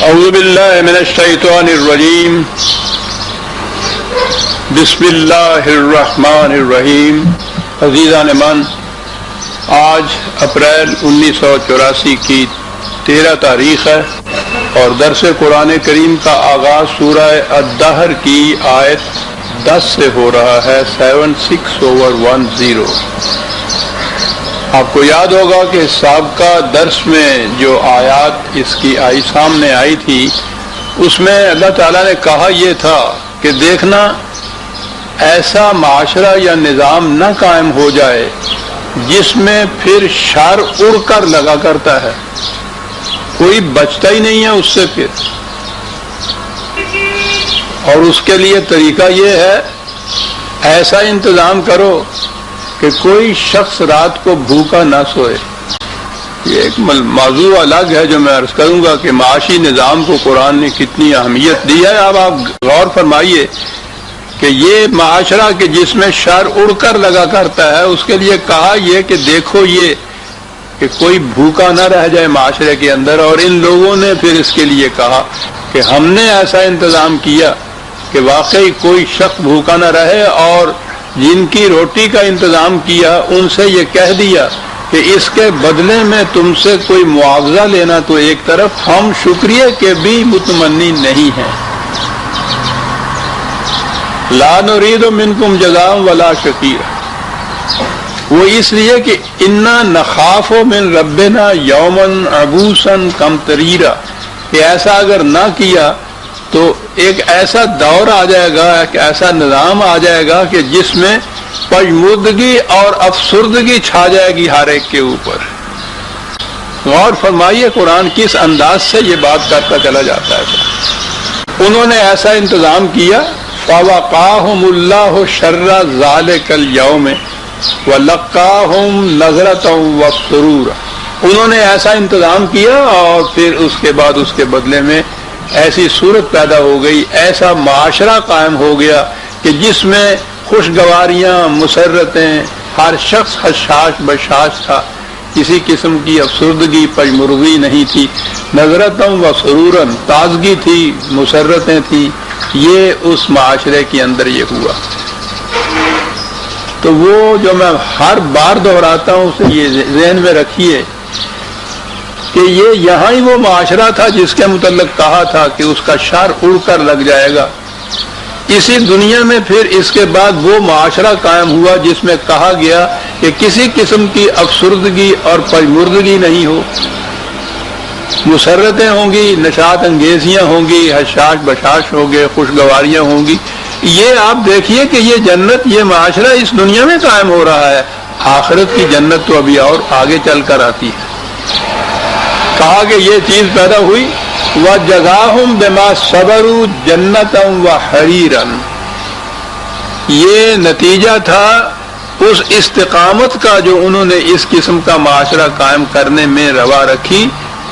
اعوذ باللہ من الشیطان الرجیم بسم اللہ الرحمن الرحیم۔ عزیزان من، آج اپریل 1984 کی 13 تاریخ ہے اور درس قرآن کریم کا آغاز سورہ الدہر کی آیت 10 سے ہو رہا ہے، 76/10۔ آپ کو یاد ہوگا کہ سابقہ درس میں جو آیات اس کی سامنے آئی تھی، اس میں اللہ تعالیٰ نے کہا یہ تھا کہ دیکھنا ایسا معاشرہ یا نظام نہ قائم ہو جائے جس میں پھر شر اڑ کر لگا کرتا ہے، کوئی بچتا ہی نہیں ہے اس سے پھر۔ اور اس کے لیے طریقہ یہ ہے، ایسا انتظام کرو کہ کوئی شخص رات کو بھوکا نہ سوئے۔ یہ ایک موضوع الگ ہے جو میں عرض کروں گا کہ معاشی نظام کو قرآن نے کتنی اہمیت دی ہے۔ اب آپ غور فرمائیے کہ یہ معاشرہ کہ جس میں شر اڑ کر لگا کرتا ہے، اس کے لیے کہا یہ کہ دیکھو یہ کہ کوئی بھوکا نہ رہ جائے معاشرے کے اندر۔ اور ان لوگوں نے پھر اس کے لیے کہا کہ ہم نے ایسا انتظام کیا کہ واقعی کوئی شخص بھوکا نہ رہے، اور جن کی روٹی کا انتظام کیا ان سے یہ کہہ دیا کہ اس کے بدلے میں تم سے کوئی معاوضہ لینا تو ایک طرف، ہم شکریہ کے بھی متمنی نہیں ہیں۔ لا نرید منکم جزاء ولا شکورا، وہ اس لیے کہ انا نخاف من ربنا یوما عبوسا قمطریرا، کہ ایسا اگر نہ کیا تو ایک ایسا دور آ جائے گا، ایک ایسا نظام آ جائے گا کہ جس میں پژمردگی اور افسردگی چھا جائے گی ہر ایک کے اوپر۔ غور فرمائیے قرآن کس انداز سے یہ بات کرتا چلا جاتا ہے۔ انہوں نے ایسا انتظام کیا، فَوَقَاهُمُ اللَّهُ شَرَّ ذَلِكَ الْيَوْمِ وَلَقَّاهُمْ نَضْرَةً وَسُرُورًا۔ انہوں نے ایسا انتظام کیا اور پھر اس کے بعد اس کے بدلے میں ایسی صورت پیدا ہو گئی، ایسا معاشرہ قائم ہو گیا کہ جس میں خوشگواریاں، مسرتیں، ہر شخص حشاش بشاش تھا، کسی قسم کی افسردگی پژمردگی نہیں تھی۔ نظرتاً و سرورن، تازگی تھی، مسرتیں تھیں۔ یہ اس معاشرے کے اندر یہ ہوا۔ تو وہ جو میں ہر بار دہراتا ہوں اسے یہ ذہن میں رکھیے کہ یہ یہاں ہی وہ معاشرہ تھا جس کے متعلق کہا تھا کہ اس کا شر اڑ کر لگ جائے گا۔ اسی دنیا میں پھر اس کے بعد وہ معاشرہ قائم ہوا جس میں کہا گیا کہ کسی قسم کی افسردگی اور پژمردگی نہیں ہو، مسرتیں ہوں گی، نشاط انگیزیاں ہوں گی، حشاش بشاش ہوگے، خوشگواریاں ہوں گی۔ یہ آپ دیکھیے کہ یہ جنت، یہ معاشرہ اس دنیا میں قائم ہو رہا ہے، آخرت کی جنت تو ابھی اور آگے چل کر آتی ہے۔ کہا کہ یہ چیز پیدا ہوئی، وَجَزَاهُمْ بِمَا صَبَرُوا جَنَّةً وَحَرِيرًا، یہ نتیجہ تھا اس استقامت کا جو انہوں نے اس قسم کا معاشرہ قائم کرنے میں روا رکھی،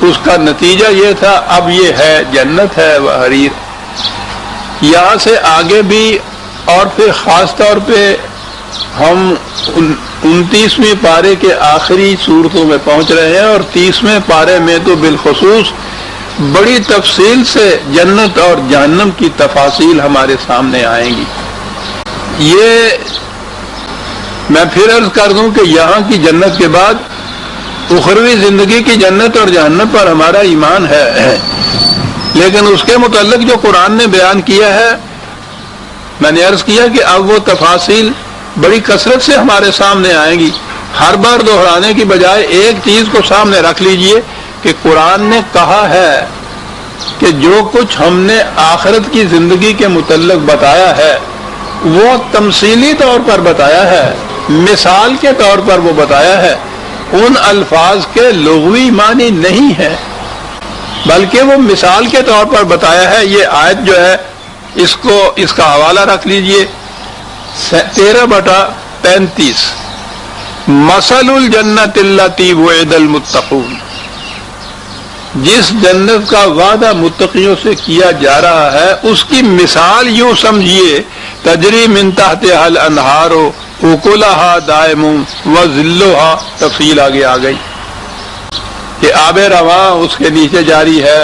اس کا نتیجہ یہ تھا اب یہ ہے جنت ہے وحریر۔ یہاں سے آگے بھی اور پھر خاص طور پہ ہم 29ویں پارے کے آخری صورتوں میں پہنچ رہے ہیں، اور 30ویں پارے میں تو بالخصوص بڑی تفصیل سے جنت اور جہنم کی تفاصیل ہمارے سامنے آئیں گی۔ یہ میں پھر عرض کر دوں کہ یہاں کی جنت کے بعد اخروی زندگی کی جنت اور جہنم پر ہمارا ایمان ہے، لیکن اس کے متعلق جو قرآن نے بیان کیا ہے، میں نے عرض کیا کہ اب وہ تفاصیل بڑی کثرت سے ہمارے سامنے آئیں گی۔ ہر بار دہرانے کی بجائے ایک چیز کو سامنے رکھ لیجئے کہ قرآن نے کہا ہے کہ جو کچھ ہم نے آخرت کی زندگی کے متعلق بتایا ہے وہ تمثیلی طور پر بتایا ہے، مثال کے طور پر وہ بتایا ہے، ان الفاظ کے لغوی معنی نہیں ہے، بلکہ وہ مثال کے طور پر بتایا ہے۔ یہ آیت جو ہے اس کا حوالہ رکھ لیجئے، 13/35، مثل الجنت التی وعد المتقون، جس جنت کا وعدہ متقیوں سے کیا جا رہا ہے اس کی مثال یوں سمجھیے، تجری من تحتہا الانہار اکلہا دائم وظلھا، تفصیل آگے آ گئی کہ آب رواں اس کے نیچے جاری ہے،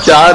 4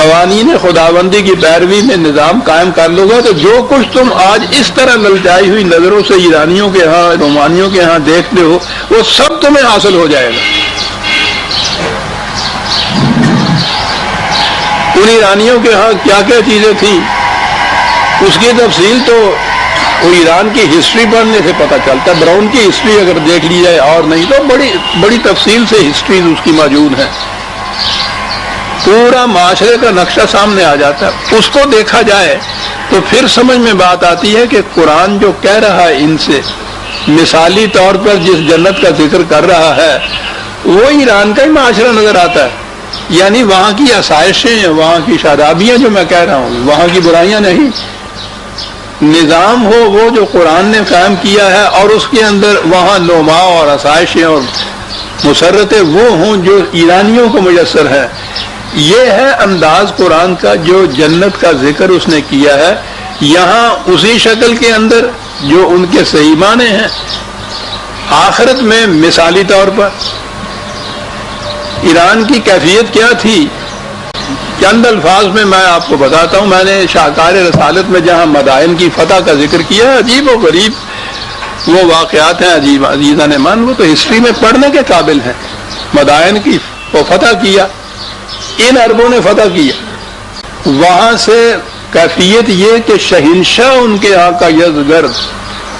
قوانین خداوندی کی پیروی میں نظام قائم کر لو گا تو جو کچھ تم آج اس طرح للچائی ہوئی نظروں سے ایرانیوں کے ہاں رومانیوں کے ہاں دیکھتے ہو وہ سب تمہیں حاصل ہو جائے گا۔ ان ایرانیوں کے ہاں کیا کیا چیزیں تھیں اس کی تفصیل تو وہ ایران کی ہسٹری پڑھنے سے پتہ چلتا ہے۔ براؤن کی ہسٹری اگر دیکھ لی جائے اور نہیں تو بڑی تفصیل سے ہسٹری اس کی موجود ہے، پورا معاشرے کا نقشہ سامنے آ جاتا ہے۔ اس کو دیکھا جائے تو پھر سمجھ میں بات آتی ہے کہ قرآن جو کہہ رہا ہے ان سے مثالی طور پر جس جنت کا ذکر کر رہا ہے وہ ایران کا ہی معاشرہ نظر آتا ہے، یعنی وہاں کی آسائشیں، وہاں کی شادابیاں جو میں کہہ رہا ہوں، وہاں کی برائیاں نہیں، نظام ہو وہ جو قرآن نے قائم کیا ہے اور اس کے اندر وہاں نما اور آسائشیں اور مسرتیں وہ ہوں جو ایرانیوں کو میسر ہے۔ یہ ہے انداز قرآن کا جو جنت کا ذکر اس نے کیا ہے یہاں اسی شکل کے اندر جو ان کے صحیح معنی ہیں، آخرت میں مثالی طور پر ایران کی کیفیت کیا تھی چند الفاظ میں میں آپ کو بتاتا ہوں۔ میں نے شاہکار رسالت میں جہاں مدائن کی فتح کا ذکر کیا، عجیب و غریب وہ واقعات ہیں، عجیب عزیزان من، وہ تو ہسٹری میں پڑھنے کے قابل ہیں۔ مدائن کی وہ فتح کیا، ان عربوں نے فتح کیا، وہاں سے کیفیت یہ کہ شہنشاہ ان کے یہاں کا یزگرد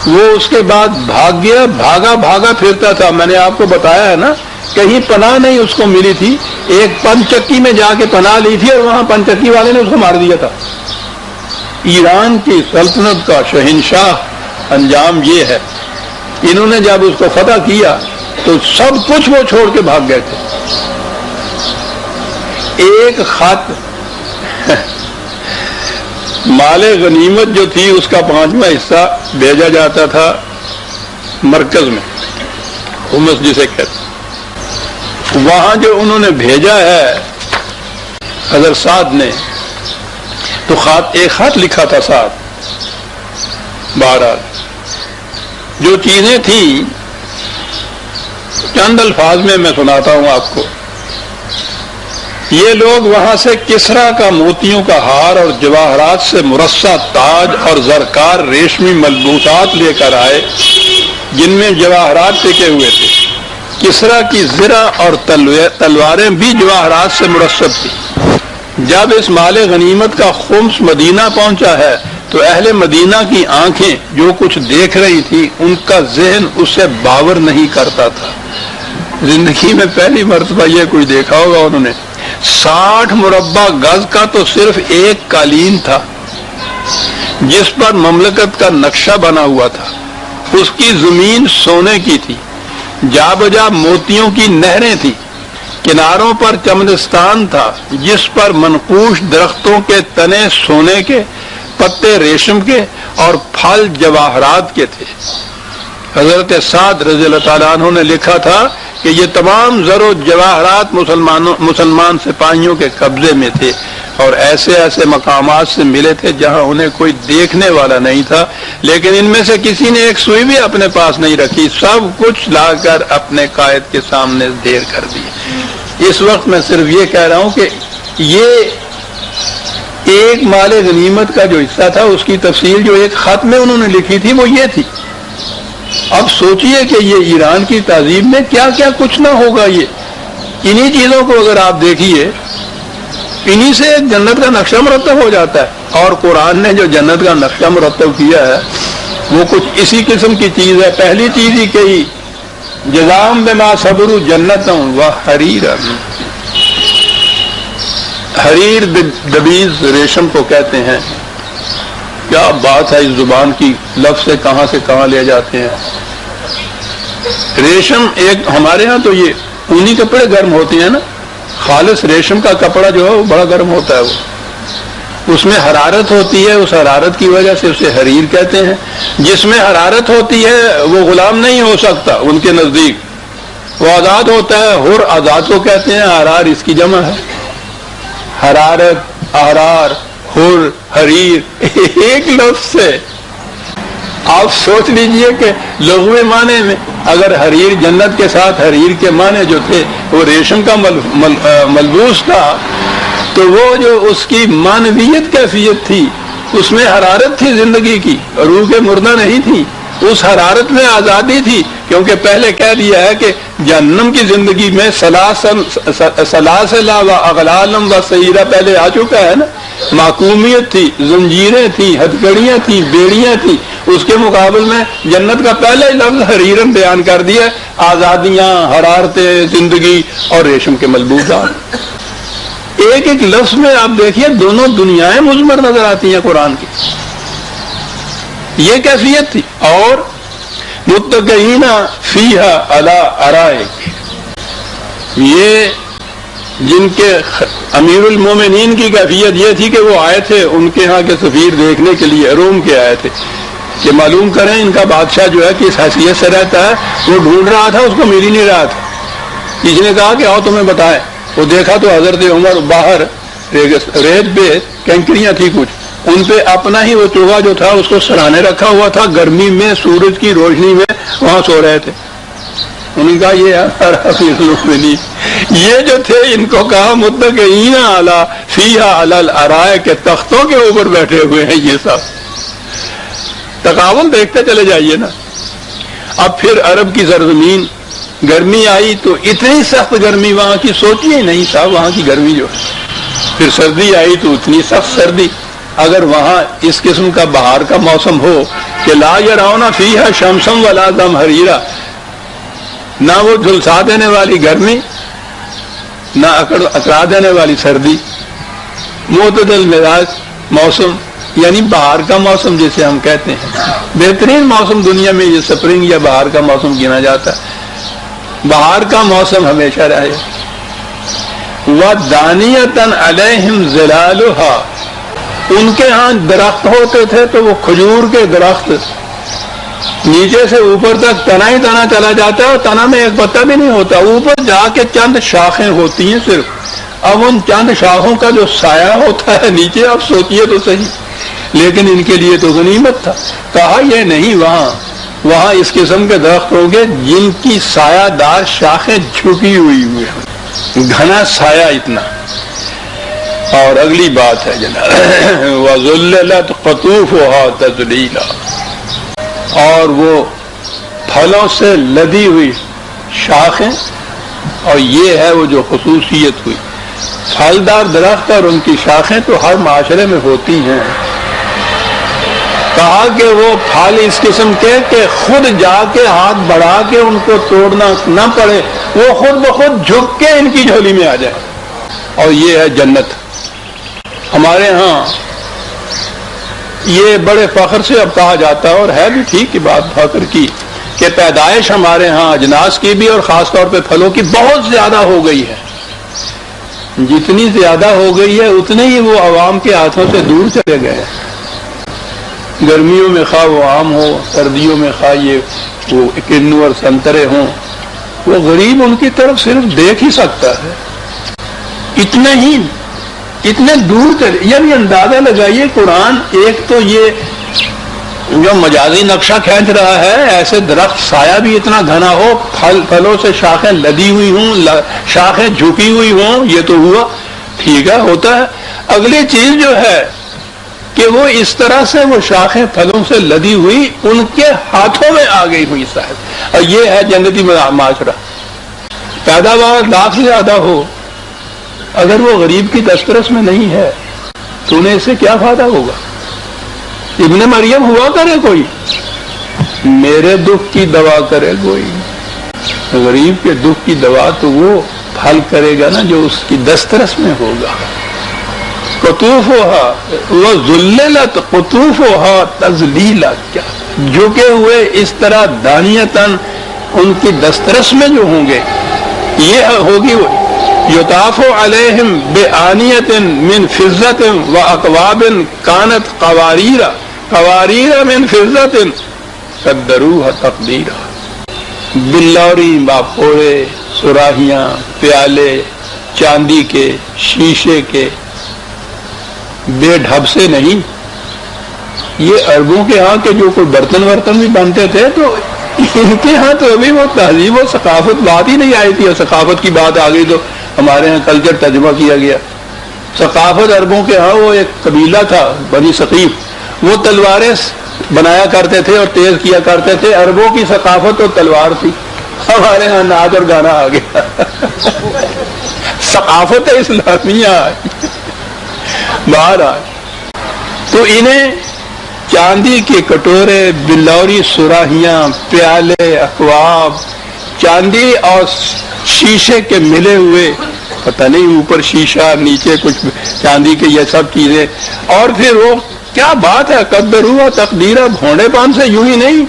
وہ اس کے بعد بھاگ گیا، بھاگا پھرتا تھا۔ میں نے آپ کو بتایا ہے نا، کہیں پناہ نہیں اس کو ملی تھی، ایک پنچکی میں جا کے پناہ لی تھی اور وہاں پنچکی والے نے اس کو مار دیا تھا۔ ایران کی سلطنت کا شہنشاہ انجام یہ ہے، انہوں نے جب اس کو فتح کیا تو سب کچھ وہ چھوڑ کے بھاگ گئے تھے۔ ایک خط مال غنیمت جو تھی اس کا 5واں حصہ بھیجا جاتا تھا مرکز میں، حمص جسے کہتے ہیں، وہاں جو انہوں نے بھیجا ہے حضرت سعد نے تو ایک خط لکھا تھا سعد۔ بہرحال جو چیزیں تھیں چند الفاظ میں سناتا ہوں آپ کو۔ یہ لوگ وہاں سے کسرا کا موتیوں کا ہار اور جواہرات سے مرصع تاج اور زرکار ریشمی ملبوسات لے کر آئے جن میں جواہرات ٹکے ہوئے تھے۔ کسرا کی زرہ اور تلواریں بھی جواہرات سے مرصع تھی۔ جب اس مال غنیمت کا خمس مدینہ پہنچا ہے تو اہل مدینہ کی آنکھیں جو کچھ دیکھ رہی تھی ان کا ذہن اسے باور نہیں کرتا تھا۔ زندگی میں پہلی مرتبہ یہ کوئی دیکھا ہوگا انہوں نے، 60 مربع گز کا تو صرف ایک قالین تھا جس پر مملکت کا نقشہ بنا ہوا تھا۔ اس کی زمین سونے کی تھی، جا بجا موتیوں کی نہریں تھیں، کناروں پر چمنستان تھا جس پر منقوش درختوں کے تنے سونے کے، پتے ریشم کے اور پھل جواہرات کے تھے۔ حضرت سعد رضی اللہ تعالیٰ عنہ نے لکھا تھا کہ یہ تمام زر و جواہرات مسلمان سپاہیوں کے قبضے میں تھے اور ایسے ایسے مقامات سے ملے تھے جہاں انہیں کوئی دیکھنے والا نہیں تھا، لیکن ان میں سے کسی نے ایک سوئی بھی اپنے پاس نہیں رکھی، سب کچھ لا کر اپنے قائد کے سامنے ڈھیر کر دی۔ اس وقت میں صرف یہ کہہ رہا ہوں کہ یہ ایک مال غنیمت کا جو حصہ تھا اس کی تفصیل جو ایک خط میں انہوں نے لکھی تھی وہ یہ تھی۔ اب سوچئے کہ یہ ایران کی تہذیب میں کیا کیا کچھ نہ ہوگا۔ یہ انہی چیزوں کو اگر آپ دیکھیے، انہی سے ایک جنت کا نقشہ مرتب ہو جاتا ہے، اور قرآن نے جو جنت کا نقشہ مرتب کیا ہے وہ کچھ اسی قسم کی چیز ہے۔ پہلی چیز ہی کہی جزام بما صبروا جنتاں وحریرا، حریر دبیز ریشم کو کہتے ہیں۔ کیا بات ہے اس زبان کی، لفظ سے کہاں لے جاتے ہیں۔ ریشم ایک ہمارے ہاں تو یہ اونی کپڑے گرم ہوتے ہیں نا، خالص ریشم کا کپڑا جو ہے وہ بڑا گرم ہوتا ہے، وہ اس میں حرارت ہوتی ہے، اس حرارت کی وجہ سے اسے حریر کہتے ہیں۔ جس میں حرارت ہوتی ہے وہ غلام نہیں ہو سکتا ان کے نزدیک، وہ آزاد ہوتا ہے، حر آزاد کو کہتے ہیں، احرار اس کی جمع ہے۔ حرارت، احرار، حر، حریر ایک لفظ سے آپ سوچ لیجئے کہ لغوی معنی میں اگر حریر جنت کے ساتھ حریر کے معنی جو تھے وہ ریشم کا ملبوس تھا تو وہ جو اس کی معنویت کیفیت تھی اس میں حرارت تھی زندگی کی، روح کے مردہ نہیں تھی، اس حرارت میں آزادی تھی، کیونکہ پہلے کہہ دیا ہے کہ جہنم کی زندگی میں سلاسل و اغلالم و سعیرہ پہلے آ چکا ہے نا، معقومیت تھی، زنجیریں تھیں، ہتھکڑیاں تھیں، بیڑیاں تھیں، اس کے مقابل میں جنت کا پہلا ہی لفظ حریرن بیان کر دیا، آزادیاں، حرارتیں، زندگی اور ریشم کے ملبوسات۔ ایک ایک لفظ میں آپ دیکھیے دونوں دنیایں مضمر نظر آتی ہیں قرآن کی، یہ کیفیت تھی۔ اور متکئین فیہا علی ارائک، یہ جن کے امیر المومنین کی کیفیت یہ تھی کہ وہ آئے تھے ان کے ہاں کے سفیر دیکھنے کے لیے، روم کے آئے تھے کہ معلوم کریں ان کا بادشاہ جو ہے کس حیثیت سے رہتا ہے۔ وہ ڈھونڈ رہا تھا، اس کو مل ہی نہیں رہا تھا، کسی نے کہا کہ آؤ تمہیں بتائیں۔ وہ دیکھا تو حضرت عمر باہر ریت پہ کنکریاں تھی کچھ، ان پہ اپنا ہی وہ چوہا جو تھا اس کو سرانے رکھا ہوا تھا، گرمی میں سورج کی روشنی میں وہاں سو رہے تھے۔ انہوں نے کہا یہ ہمارا امیر المومنین، یہ جو تھے ان کو کہا متکئین علی فیہا علی الارائک، کے تختوں کے اوپر بیٹھے ہوئے ہیں یہ سب۔ تقابل دیکھتے چلے جائیے نا۔ اب پھر عرب کی سرزمین، گرمی آئی تو اتنی سخت گرمی وہاں کی سوچی ہی نہیں تھا، وہاں کی گرمی جو ہے۔ پھر سردی آئی تو اتنی سخت سردی۔ اگر وہاں اس قسم کا بہار کا موسم ہو کہ لا یرون فیہا شمسا ولا زمہریرا، نہ وہ جھلسا دینے والی گرمی نہ اکڑا دینے والی سردی، معتدل مزاج موسم، یعنی بہار کا موسم جسے ہم کہتے ہیں، بہترین موسم دنیا میں یہ سپرنگ یا بہار کا موسم گنا جاتا ہے۔ بہار کا موسم ہمیشہ رہے۔ وَدَانِيَةً عَلَيْهِمْ ظِلَالُهَا، ان کے ہاں درخت ہوتے تھے تو وہ کھجور کے درخت نیچے سے اوپر تک تنا ہی تنا چلا جاتا ہے، اور تنا میں ایک پتا بھی نہیں ہوتا، اوپر جا کے چند شاخیں ہوتی ہیں صرف۔ اب ان چند شاخوں کا جو سایہ ہوتا ہے نیچے، اب سوچیے تو صحیح، لیکن ان کے لیے تو غنیمت تھا۔ کہا یہ نہیں، وہاں اس قسم کے درخت ہوں گے جن کی سایہ دار شاخیں جھکی ہوئی ہیں، گھنا سایہ اتنا۔ اور اگلی بات ہے جناب وَذُلِّلَتْ قُطُوفُهَا تَذْلِيلًا، اور وہ پھلوں سے لدی ہوئی شاخیں، اور یہ ہے وہ جو خصوصیت ہوئی۔ پھلدار درخت اور ان کی شاخیں تو ہر معاشرے میں ہوتی ہیں۔ کہا کہ وہ پھل اس قسم کے کہ خود جا کے ہاتھ بڑھا کے ان کو توڑنا نہ پڑے، وہ خود بخود جھک کے ان کی جھولی میں آ جائے، اور یہ ہے جنت۔ ہمارے ہاں یہ بڑے فخر سے اب کہا جاتا ہے، اور ہے بھی ٹھیک کی بات فخر کی، کہ پیدائش ہمارے ہاں اجناس کی بھی اور خاص طور پہ پھلوں کی بہت زیادہ ہو گئی ہے۔ جتنی زیادہ ہو گئی ہے اتنے ہی وہ عوام کے ہاتھوں سے دور چلے گئے۔ گرمیوں میں خواہ وہ آم ہو، سردیوں میں خواہ یہ وہ کنو اور سنترے ہوں، وہ غریب ان کی طرف صرف دیکھ ہی سکتا ہے، اتنے دور چلے۔ یہ بھی اندازہ لگائیے، قرآن ایک تو یہ جو مجازی نقشہ کھینچ رہا ہے، ایسے درخت سایہ بھی اتنا گھنا ہو، پھلوں سے شاخیں لدی ہوئی ہوں، شاخیں جھکی ہوئی ہوں، یہ تو ہوا ٹھیک ہے، ہوتا ہے۔ اگلی چیز جو ہے کہ وہ اس طرح سے وہ شاخیں پھلوں سے لدی ہوئی ان کے ہاتھوں میں آ گئی ہوئی صاحب، اور یہ ہے جنتی معاشرہ۔ پیداوار لاکھ سے زیادہ ہو، اگر وہ غریب کی دسترس میں نہیں ہے تو انہیں اس سے کیا فائدہ ہوگا؟ ابن مریم ہوا کرے کوئی، میرے دکھ کی دوا کرے کوئی، غریب کے دکھ کی دوا تو وہ پھل کرے گا نا جو اس کی دسترس میں ہوگا۔ قطوفها وذللت قطوفها تذلیلا، کیا جھکے ہوئے اس طرح دانیتاً ان کی دسترس میں جو ہوں گے، یہ ہوگی یطاف علیہم بآنیۃ من فضۃ واکواب کانت قواریر من فضۃ قدروها تقدیرا، بلوری، باپوڑے، سراہیاں، پیالے چاندی کے، شیشے کے، بے ڈھب سے نہیں۔ یہ عربوں کے ہاں کے جو کوئی برتن بھی بنتے تھے، تو ان کے ہاں تو ابھی وہ تہذیب و ثقافت بات ہی نہیں آئی تھی، اور ثقافت کی بات آ گئی تو ہمارے ہاں کلچر ترجمہ کیا گیا۔ ثقافت عربوں کے ہاں وہ ایک قبیلہ تھا بنی ثقیف، وہ تلواریں بنایا کرتے تھے اور تیز کیا کرتے تھے. عربوں کی ثقافت تو تلوار تھی، ہمارے ہاں ناچ اور گانا آ گیا. ثقافت اسلامیہ باہر آئی. تو انہیں چاندی کے کٹورے، بلوری سراہیاں، پیالے، اکواب، چاندی اور شیشے کے ملے ہوئے، پتہ نہیں اوپر شیشہ نیچے کچھ چاندی کے یہ سب چیزیں، اور پھر وہ کیا بات ہے، قدروا تقدیرہ، بھونڈے پان سے یوں ہی نہیں،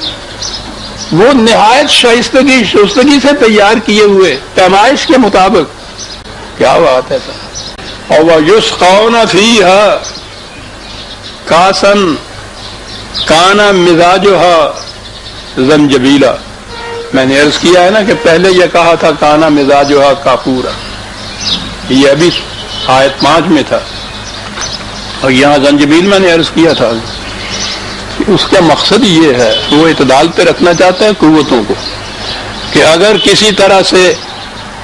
وہ نہایت شائستگی سے تیار کیے ہوئے پیمائش کے مطابق. کیا بات ہے سر. اور وَيُسْقَوْنَ فِيهَا كَأْسًا كَانَ مِزَاجُهَا زنجبیلا. میں نے عرض کیا ہے نا کہ پہلے یہ کہا تھا کانا مزاجها کافورا، یہ ابھی آیت 5 میں تھا، اور یہاں زنجبیل میں نے عرض کیا تھا کہ اس کا مقصد یہ ہے، وہ اعتدال پہ رکھنا چاہتا ہے قوتوں کو، کہ اگر کسی طرح سے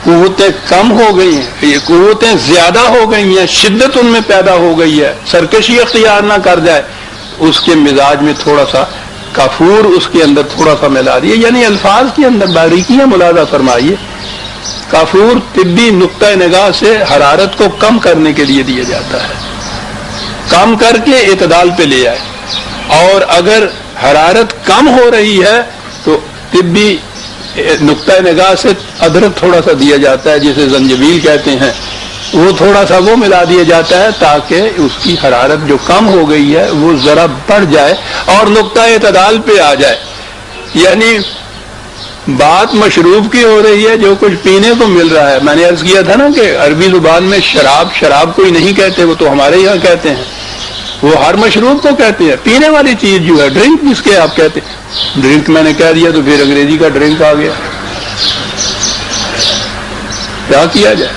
قوتیں کم ہو گئی ہیں، یہ قوتیں زیادہ ہو گئی ہیں، شدت ان میں پیدا ہو گئی ہے، سرکشی اختیار نہ کر جائے، اس کے مزاج میں تھوڑا سا کافور اس کے اندر تھوڑا سا ملا دیے. یعنی الفاظ کے اندر باریکیاں ملاحظہ فرمائیے. کافور طبی نقطۂ نگاہ سے حرارت کو کم کرنے کے لیے دیا جاتا ہے، کم کر کے اعتدال پہ لے آئے. اور اگر حرارت کم ہو رہی ہے تو طبی نقطۂ نگاہ سے ادرک تھوڑا سا دیا جاتا ہے، جسے زنجبیل کہتے ہیں، وہ تھوڑا سا وہ ملا دیا جاتا ہے تاکہ اس کی حرارت جو کم ہو گئی ہے وہ ذرا بڑھ جائے اور نقطۂ اعتدال پہ آ جائے. یعنی بات مشروب کی ہو رہی ہے، جو کچھ پینے کو مل رہا ہے. میں نے عرض کیا تھا نا کہ عربی زبان میں شراب کوئی نہیں کہتے، وہ تو ہمارے یہاں کہتے ہیں، وہ ہر مشروب کو کہتے ہیں. پینے والی چیز جو ہے، ڈرنک جس کے آپ کہتے ہیں، ڈرنک میں نے کہہ دیا تو پھر انگریزی کا ڈرنک آ گیا. کیا کیا جائے،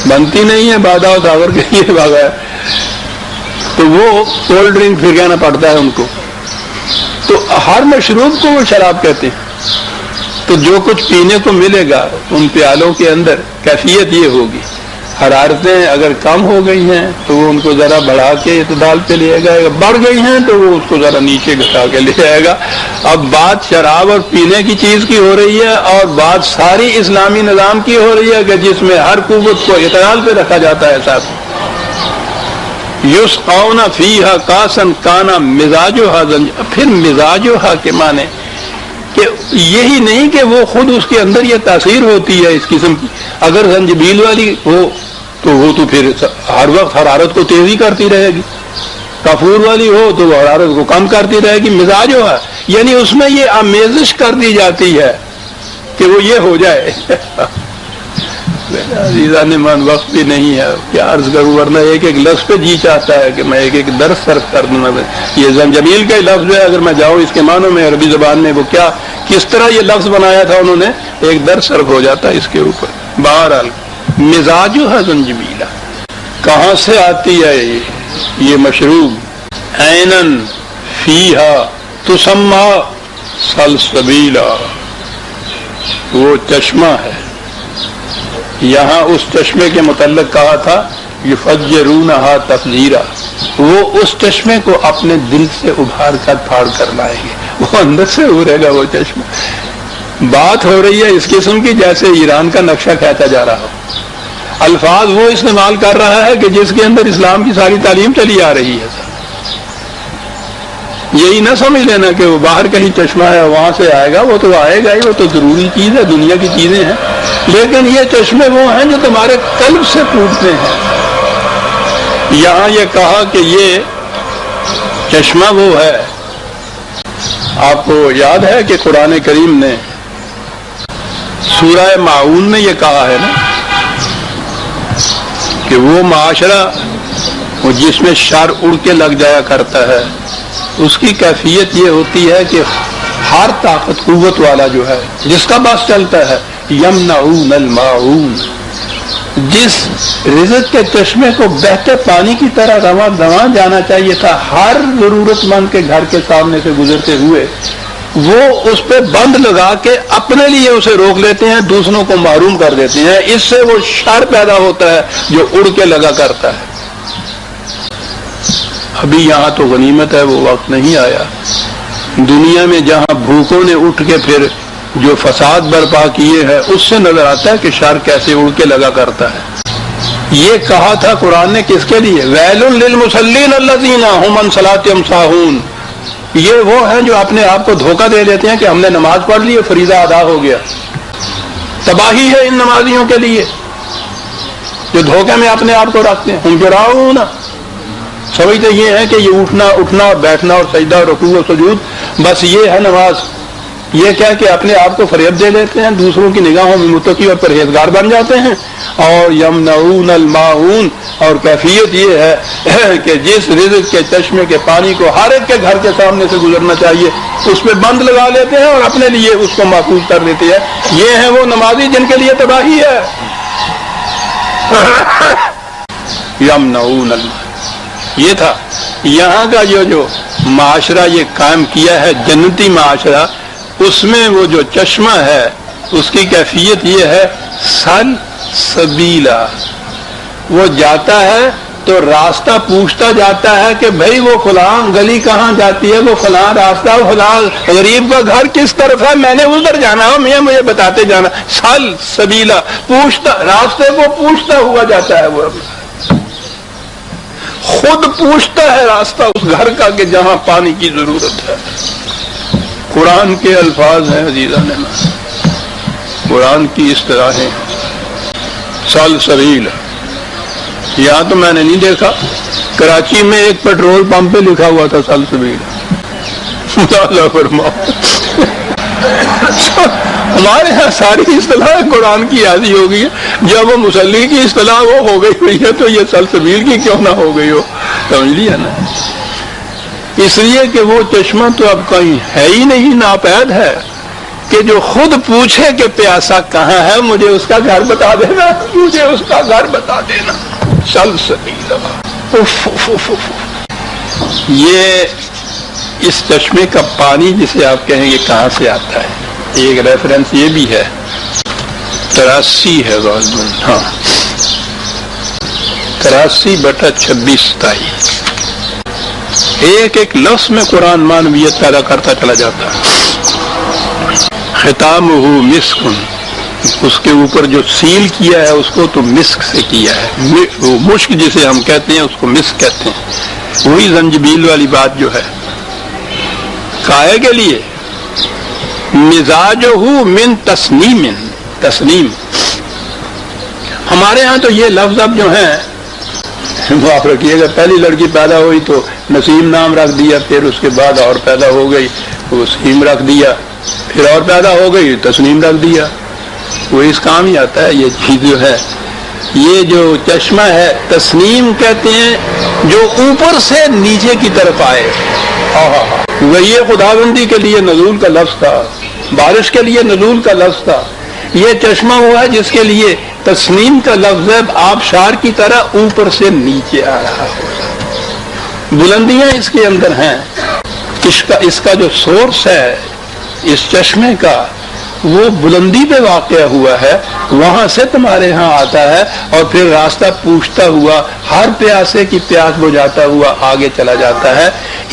بنتی نہیں ہے، بادہ و ساور کے لیے بغیر، تو وہ کولڈ ڈرنک پھر کہنا پڑتا ہے ان کو. تو ہر مشروب کو وہ شراب کہتے ہیں. تو جو کچھ پینے کو ملے گا ان پیالوں کے اندر کیفیت یہ ہوگی، حرارتیں اگر کم ہو گئی ہیں تو وہ ان کو ذرا بڑھا کے اعتدال پہ لے گا، بڑھ گئی ہیں تو وہ اس کو ذرا نیچے گھٹا کے لے جائے گا. اب بات شراب اور پینے کی چیز کی ہو رہی ہے، اور بات ساری اسلامی نظام کی ہو رہی ہے کہ جس میں ہر قوت کو اعتدال پہ رکھا جاتا ہے. ساتھ یسقون فیہا کاسن کانا مزاجھا زنجبیلا. پھر مزاجھا کے معنی کہ یہی نہیں کہ وہ خود اس کے اندر یہ تاثیر ہوتی ہے اس قسم کی. اگر زنجبیل والی ہو تو وہ تو پھر ہر وقت حرارت کو تیزی کرتی رہے گی، کافور والی ہو تو وہ حرارت کو کم کرتی رہے گی. مزاج ہو یعنی اس میں یہ آمیزش کر دی جاتی ہے کہ وہ یہ ہو جائے. عزیزان من وقت بھی نہیں ہے، کیا عرض کروں، ورنہ ایک ایک لفظ پہ جی چاہتا ہے کہ میں ایک ایک درس صرف کر دوں. یہ زنجبیل کا لفظ ہے، اگر میں جاؤں اس کے معنوں میں عربی زبان میں وہ کیا کس طرح یہ لفظ بنایا تھا انہوں نے، ایک درس صرف ہو جاتا ہے اس کے اوپر. بہرحال مزاجھا زنجبیلا، کہاں سے آتی ہے یہ مشروب؟ عینن فیہا تسمى سلسبیلا، وہ چشمہ ہے. یہاں اس چشمے کے متعلق کہا تھا یفجرونہا تفجیرا، وہ اس چشمے کو اپنے دل سے ابھار کر پھاڑ کر لائیں گے، وہ اندر سے ابھرے گا وہ چشمہ. بات ہو رہی ہے اس قسم کی جیسے ایران کا نقشہ کھینچا جا رہا ہو. الفاظ وہ استعمال کر رہا ہے کہ جس کے اندر اسلام کی ساری تعلیم چلی آ رہی ہے. یہی نہ سمجھ لینا کہ وہ باہر کہیں چشمہ ہے وہاں سے آئے گا، وہ تو آئے گا ہی، وہ تو ضروری چیز ہے، دنیا کی چیزیں ہیں. لیکن یہ چشمے وہ ہیں جو تمہارے قلب سے پھوٹتے ہیں. یہاں یہ کہا کہ یہ چشمہ وہ ہے. آپ کو یاد ہے کہ قرآن کریم نے سورہ ماعون میں یہ کہا ہے نا کہ وہ معاشرہ جس میں شر اڑ کے لگ جایا کرتا ہے، اس کی کیفیت یہ ہوتی ہے کہ ہر طاقت قوت والا جو ہے جس کا بس چلتا ہے، یمنعون الماعون، جس رزق کے چشمے کو بہتے پانی کی طرح رواں دواں جانا چاہیے تھا ہر ضرورت مند کے گھر کے سامنے سے گزرتے ہوئے، وہ اس پہ بند لگا کے اپنے لیے اسے روک لیتے ہیں، دوسروں کو محروم کر دیتے ہیں. اس سے وہ شر پیدا ہوتا ہے جو اڑ کے لگا کرتا ہے. ابھی یہاں تو غنیمت ہے، وہ وقت نہیں آیا۔ دنیا میں جہاں بھوکوں نے اٹھ کے پھر جو فساد برپا کیے ہیں، اس سے نظر آتا ہے کہ شر کیسے اڑ کے لگا کرتا ہے۔ یہ کہا تھا قرآن نے کس کے لیے؟ ویل للمصلین الذین هم عن صلاتهم ساہون، یہ وہ ہیں جو اپنے آپ کو دھوکہ دے دیتے ہیں کہ ہم نے نماز پڑھ لی، فریضہ ادا ہو گیا۔ تباہی ہے ان نمازیوں کے لیے جو دھوکے میں اپنے آپ کو رکھتے ہیں۔ ہم جراؤن، سمجھتے یہ ہے کہ یہ اٹھنا اور بیٹھنا اور سجدہ اور رکوع و سجود بس یہ ہے نماز، یہ کیا کہ اپنے آپ کو فریب دے دیتے ہیں، دوسروں کی نگاہوں میں متقی اور پرہیزگار بن جاتے ہیں۔ اور یمنعون الماعون، اور کیفیت یہ ہے کہ جس رزق کے چشمے کے پانی کو ہر ایک کے گھر کے سامنے سے گزرنا چاہیے اس پہ بند لگا لیتے ہیں اور اپنے لیے اس کو محفوظ کر دیتے ہیں۔ یہ ہیں وہ نمازی جن کے لیے تباہی ہے۔ یمنعون الماعون، یہ تھا یہاں کا جو معاشرہ یہ قائم کیا ہے، جنتی معاشرہ، اس میں وہ جو چشمہ ہے اس کی کیفیت یہ ہے سل سبیلا، وہ جاتا ہے تو راستہ پوچھتا جاتا ہے کہ بھائی وہ فلاں گلی کہاں جاتی ہے، وہ فلاں راستہ، فلاں غریب کا گھر کس طرف ہے، میں نے ادھر جانا ہو، میاں مجھے بتاتے جانا۔ سل سبیلا، پوچھتا، راستے کو پوچھتا ہوا جاتا ہے، وہ خود پوچھتا ہے راستہ اس گھر کا کہ جہاں پانی کی ضرورت ہے۔ قرآن کے الفاظ ہیں عزیزان، قرآن کی اصطلاحیں، سل سبیل۔ یہاں تو میں نے نہیں دیکھا، کراچی میں ایک پیٹرول پمپ پہ لکھا ہوا تھا سل سبیل۔ اللہ فرماؤ، ہمارے ہاں ساری اصطلاح قرآن کی یادی ہو گئی ہے، جب وہ مسلی کی اصطلاح وہ ہو گئی ہوئی ہے تو یہ سل سبیل کی کیوں نہ ہو گئی ہو، سمجھ لیا نا؟ اس لیے کہ وہ چشمہ تو اب کہیں ہے ہی نہیں، ناپید ہے، کہ جو خود پوچھے کہ پیاسا کہاں ہے، مجھے اس کا گھر بتا دینا، مجھے اس کا گھر بتا دینا۔ سل سبیل، یہ اس چشمے کا پانی جسے آپ کہیں گے کہاں سے آتا ہے، ایک ریفرنس یہ بھی ہے 83 ہے غالباً، ہاں 83/26 ایک ایک لفظ میں قرآن معنویت پیدا کرتا چلا جاتا ہے۔ ختامہ مسکن، اس کے اوپر جو سیل کیا ہے اس کو تو مسک سے کیا ہے، وہ مشک جسے ہم کہتے ہیں اس کو مسک کہتے ہیں، وہی زنجبیل والی بات جو ہے۔ کائے کے لیے مزاجہ من تسنیم، تسنیم، ہمارے ہاں تو یہ لفظ اب جو ہیں معاف رکھیے گا، پہلی لڑکی پیدا ہوئی تو نسیم نام رکھ دیا، پھر اس کے بعد اور پیدا ہو گئی وسیم رکھ دیا، پھر اور پیدا ہو گئی تسنیم رکھ دیا، وہ اس کام ہی آتا ہے۔ یہ چیز جو ہے، یہ جو چشمہ ہے تسنیم کہتے ہیں جو اوپر سے نیچے کی طرف آئے، وہی خداوندی کے لیے نزول کا لفظ تھا، بارش کے لیے نزول کا لفظ تھا۔ یہ چشمہ ہوا ہے جس کے لیے تسنیم کا لفظ ہے، آبشار کی طرح اوپر سے نیچے آ رہا ہے، بلندیاں اس کے اندر ہیں۔ اس کا جو سورس ہے اس چشمے کا وہ بلندی پہ واقع ہوا ہے، وہاں سے تمہارے ہاں آتا ہے اور پھر راستہ پوچھتا ہوا ہر پیاسے کی پیاس بجھاتا ہوا آگے چلا جاتا ہے۔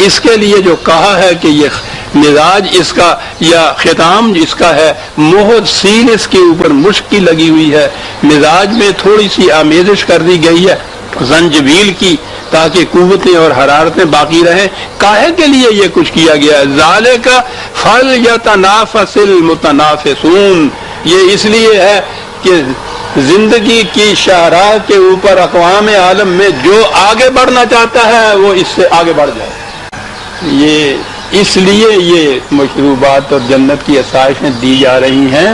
اس کے لیے جو کہا ہے کہ یہ مزاج اس کا یا ختام اس کا ہے، مہر سیل اس کے اوپر مشک کی لگی ہوئی ہے، مزاج میں تھوڑی سی آمیزش کر دی گئی ہے زنجبیل کی تاکہ قوتیں اور حرارتیں باقی رہیں۔ کاہے کے لیے یہ کچھ کیا گیا ہے؟ ذالک فلیتنافس المتنافسون، یہ اس لیے ہے کہ زندگی کی شاہراہ کے اوپر اقوام عالم میں جو آگے بڑھنا چاہتا ہے وہ اس سے آگے بڑھ جائے۔ یہ اس لیے یہ مشروبات اور جنت کی آسائشیں دی جا رہی ہیں،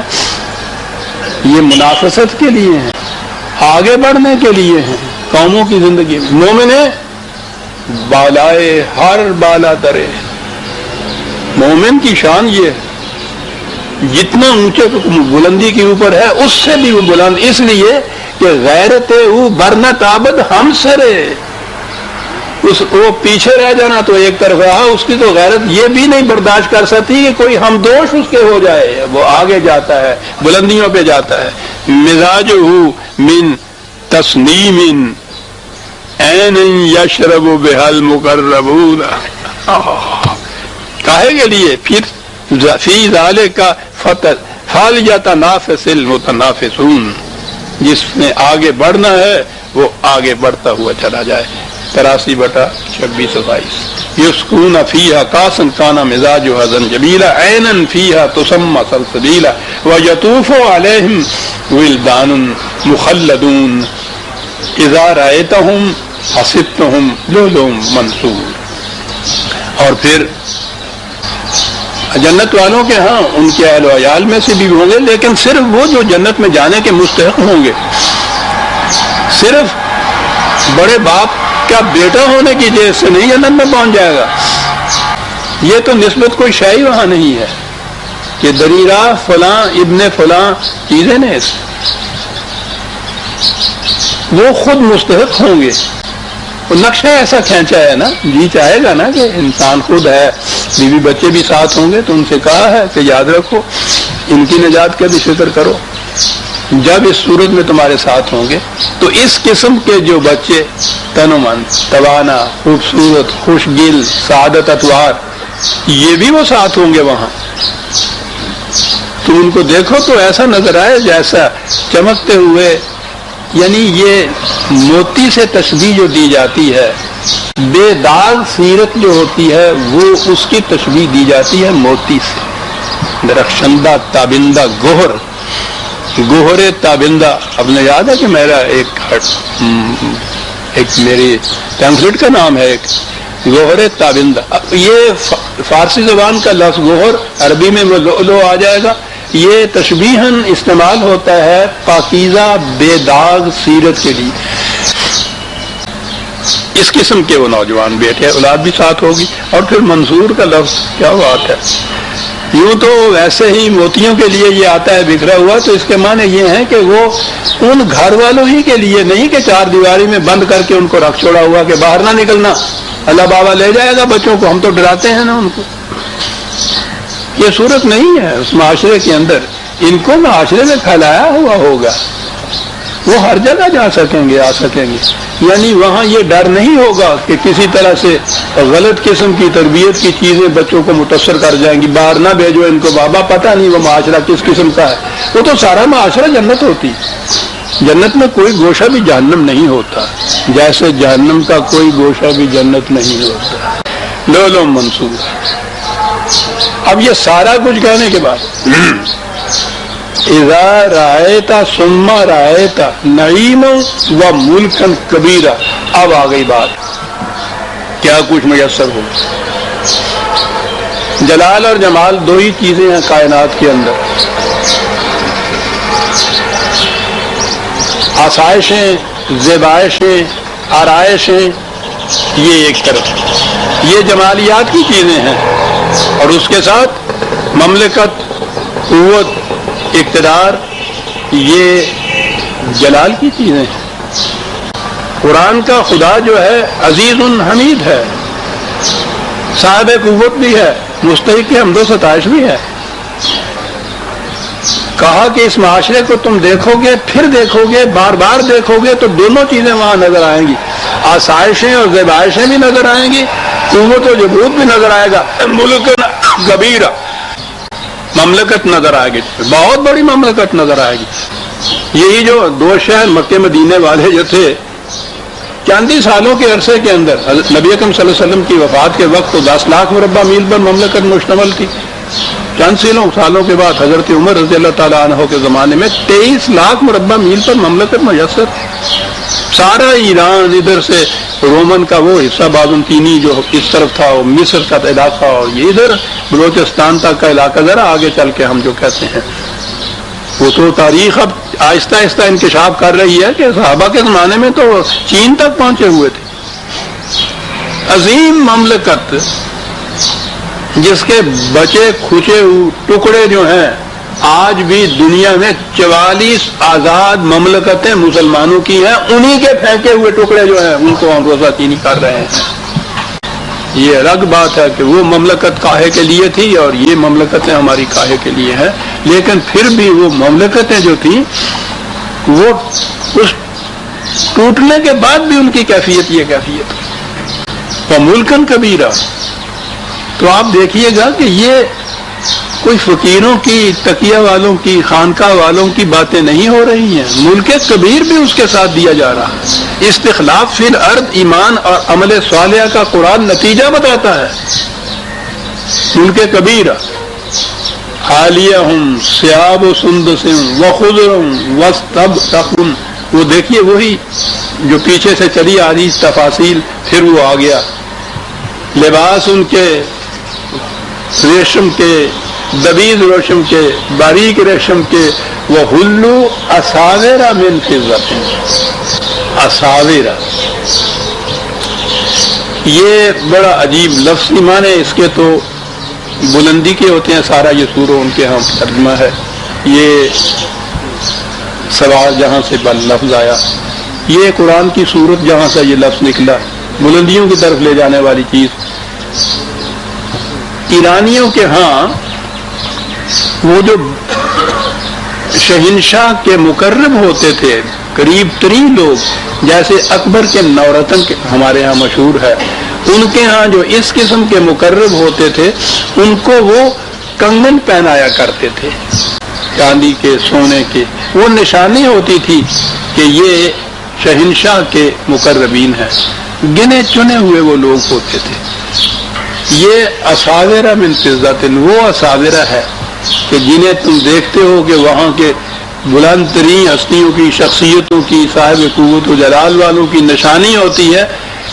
یہ منافست کے لیے ہیں، آگے بڑھنے کے لیے ہیں قوموں کی زندگی میں۔ مومن بالائے ہر بالا ترے، مومن کی شان یہ ہے جتنا اونچے بلندی کے اوپر ہے اس سے بھی وہ بلند، اس لیے کہ غیرت او برنا تابد ہم سرے، وہ پیچھے رہ جانا تو ایک طرف رہا، اس کی تو غیرت یہ بھی نہیں برداشت کر سکتی کہ کوئی ہمدوش اس کے ہو جائے، وہ آگے جاتا ہے، بلندیوں پہ جاتا ہے۔ مزاج من تسنیم، عین یشرب بها المقربون، کاہے کے لیے؟ پھر فی ذالک فلیتنافس المتنافسون، جس میں آگے بڑھنا ہے وہ آگے بڑھتا ہوا چلا جائے۔ 83/26-27 یسکون فیہا کاسا کان مزاجہا زنجبیلا عینا فیہا تسمی سلسبیلا ویطوف علیہم ولدان مخلدون اذا رأیتہم حسبتہم لؤلؤا منثور۔ اور پھر جنت والوں کے ہاں ان کے اہل و عیال میں سے بھی ہوں گے، لیکن صرف وہ جو جنت میں جانے کے مستحق ہوں گے، صرف بڑے باپ کا بیٹا ہونے کی وجہ سے نہیں جنت میں پہنچ جائے گا۔ یہ تو نسبت کوئی شے وہاں نہیں ہے کہ دریرہ فلاں ابن فلاں چیزیں نہیں، وہ خود مستحق ہوں گے۔ وہ نقشہ ایسا کھینچا ہے نا، جی چاہے گا نا کہ انسان خود ہے، بیوی بچے بھی ساتھ ہوں گے، تو ان سے کہا ہے کہ یاد رکھو ان کی نجات کا بھی فکر کرو، جب اس صورت میں تمہارے ساتھ ہوں گے تو اس قسم کے جو بچے تنومند، توانا، خوبصورت، خوش گل، سعادت اتوار، یہ بھی وہ ساتھ ہوں گے وہاں۔ تو ان کو دیکھو تو ایسا نظر آئے جیسا چمکتے ہوئے، یعنی یہ موتی سے تشبیہ جو دی جاتی ہے، بے داغ سیرت جو ہوتی ہے وہ اس کی تشبیہ دی جاتی ہے موتی سے، درخشندہ تابندہ گوہر، گوہر تابندہ۔ اب نے یاد ہے کہ میرا ایک میری ٹیمپلیٹ کا نام ہے ایک گوہر تابندہ، یہ فارسی زبان کا لفظ گوہر، عربی میں لؤلؤ آ جائے گا۔ یہ تشبیہاً استعمال ہوتا ہے پاکیزہ بے داغ سیرت کے لیے۔ اس قسم کے وہ نوجوان بیٹے، اولاد بھی ساتھ ہوگی۔ اور پھر منصور کا لفظ کیا بات ہے، یوں تو ویسے ہی موتیوں کے لیے یہ آتا ہے بکھرا ہوا، تو اس کے معنی یہ ہیں کہ وہ ان گھر والوں ہی کے لیے نہیں کہ چار دیواری میں بند کر کے ان کو رکھ چھوڑا ہوا کہ باہر نہ نکلنا، اللہ بابا لے جائے گا بچوں کو، ہم تو ڈراتے ہیں نا ان کو۔ یہ صورت نہیں ہے اس معاشرے کے اندر، ان کو معاشرے میں پھیلایا ہوا ہوگا، وہ ہر جگہ جا سکیں گے، آ سکیں گے، یعنی وہاں یہ ڈر نہیں ہوگا کہ کسی طرح سے غلط قسم کی تربیت کی چیزیں بچوں کو متاثر کر جائیں گی، باہر نہ بھیجو ان کو، بابا پتہ نہیں وہ معاشرہ کس قسم کا ہے۔ وہ تو سارا معاشرہ جنت ہوتی، جنت میں کوئی گوشہ بھی جہنم نہیں ہوتا، جیسے جہنم کا کوئی گوشہ بھی جنت نہیں ہوتا۔ لؤلؤ منثور۔ اب یہ سارا کچھ کہنے کے بعد اذا رأیت ثم رأیت نعیما و ملکا کبیرا، اب آ گئی بات کیا کچھ میسر ہو۔ جلال اور جمال دو ہی چیزیں ہیں کائنات کے اندر، آسائشیں، زیبائشیں، آرائشیں، یہ ایک طرف، یہ جمالیات کی چیزیں ہیں، اور اس کے ساتھ مملکت، قوت، اقتدار، یہ جلال کی چیزیں ہیں۔ قرآن کا خدا جو ہے عزیز حمید ہے، صاحب قوت بھی ہے، مستحق حمد و ستائش بھی ہے۔ کہا کہ اس معاشرے کو تم دیکھو گے، پھر دیکھو گے، بار بار دیکھو گے تو دونوں چیزیں وہاں نظر آئیں گی، آسائشیں اور زیبائشیں بھی نظر آئیں گی، قوت و جبروت بھی نظر آئے گا، ملک کبیرہ، مملکت نظر آئے گی، بہت بڑی مملکت نظر آئے گی۔ یہی جو دو شہر مکے مدینے والے جو تھے، چند ہی سالوں کے عرصے کے اندر نبی اکرم صلی اللہ علیہ وسلم کی وفات کے وقت تو 10 لاکھ مربع میل پر مملکت مشتمل تھی، چند سالوں کے بعد حضرت عمر رضی اللہ تعالیٰ عنہ کے زمانے میں 23 لاکھ مربع میل پر مملکت میسر، سارا ایران، ادھر سے رومن کا وہ حصہ بازنطینی جو اس طرف تھا، وہ مصر کا علاقہ، اور یہ ادھر بلوچستان تک کا علاقہ، ذرا آگے چل کے ہم جو کہتے ہیں، وہ تو تاریخ اب آہستہ آہستہ انکشاف کر رہی ہے کہ صحابہ کے زمانے میں تو چین تک پہنچے ہوئے تھے۔ عظیم مملکت جس کے بچے کھچے ٹکڑے جو ہیں، آج بھی دنیا میں 44 آزاد مملکتیں مسلمانوں کی ہیں، انہی کے پھینکے ہوئے ٹکڑے جو ہیں ان کو ہم روزہ چینی کر رہے ہیں۔ یہ الگ بات ہے کہ وہ مملکت کاہے کے لیے تھی اور یہ مملکتیں ہماری کاہے کے لیے ہیں، لیکن پھر بھی وہ مملکتیں جو تھیں وہ اس ٹوٹنے کے بعد بھی ان کی کیفیت یہ کیفیت و ملکن کبیرہ. تو آپ دیکھیے گا کہ یہ کوئی فقیروں کی، تقیہ والوں کی، خانقاہ والوں کی باتیں نہیں ہو رہی ہیں. ملک کبیر بھی اس کے ساتھ دیا جا رہا ہے. استخلاف فی الارض ایمان اور عمل صالحہ کا قرآن نتیجہ بتاتا ہے. ملک کبیر عالیہم ثیاب سندس وخضر واستبرق. وہ دیکھیے وہی جو پیچھے سے چلی آ رہی تفاصیل، پھر وہ آ گیا. لباس ان کے ریشم کے، دبیز ریشم کے، باریک ریشم کے. وہ ہلو اساورا من فضۃ. اساورا یہ بڑا عجیب لفظی معنی اس کے تو بلندی کے ہوتے ہیں. سارا یہ سورہ ان کے ہاں ترجمہ ہے. یہ سوال جہاں سے لفظ آیا، یہ قرآن کی صورت جہاں سے یہ لفظ نکلا، بلندیوں کی طرف لے جانے والی چیز. ایرانیوں کے ہاں وہ جو شہنشاہ کے مقرب ہوتے تھے، قریب ترین لوگ، جیسے اکبر کے نورتن کے ہمارے ہاں مشہور ہے، ان کے ہاں جو اس قسم کے مقرب ہوتے تھے ان کو وہ کنگن پہنایا کرتے تھے، چاندی کے، سونے کے. وہ نشانی ہوتی تھی کہ یہ شہنشاہ کے مقربین ہیں. گنے چنے ہوئے وہ لوگ ہوتے تھے. یہ اساورہ من فضۃ، وہ اساورہ ہے کہ جنہیں تم دیکھتے ہو کہ وہاں کے بلند ترین ہستیوں کی، شخصیتوں کی، صاحب قوت و جلال والوں کی نشانی ہوتی ہے.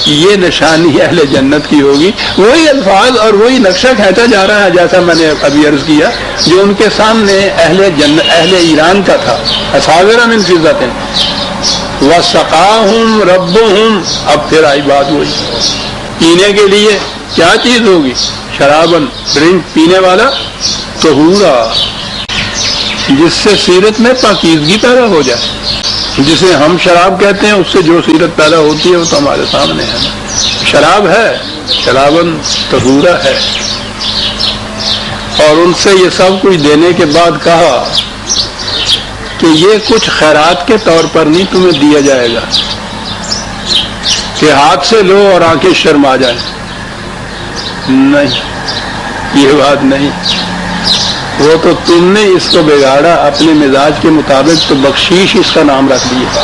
یہ نشانی اہل جنت کی ہوگی. وہی الفاظ اور وہی نقشہ کھینچا جا رہا ہے جیسا میں نے ابھی عرض کیا جو ان کے سامنے اہل ایران کا تھا. اساورہ من فضۃ وسقاہم ربہم. اب پھر آئی بات وہی، پینے کے لیے کیا چیز ہوگی؟ شرابن، ڈرنک پینے والا، طہورا، جس سے سیرت میں پاکیزگی پیدا ہو جائے. جسے ہم شراب کہتے ہیں اس سے جو سیرت پیدا ہوتی ہے وہ تو ہمارے سامنے ہے. شراب ہے، شرابن طہورا ہے. اور ان سے یہ سب کچھ دینے کے بعد کہا کہ یہ کچھ خیرات کے طور پر نہیں تمہیں دیا جائے گا کہ ہاتھ سے لو اور آنکھیں شرما جائیں. نہیں، یہ بات نہیں. وہ تو تم نے اس کو بگاڑا اپنے مزاج کے مطابق، تو بخشیش اس کا نام رکھ دیا،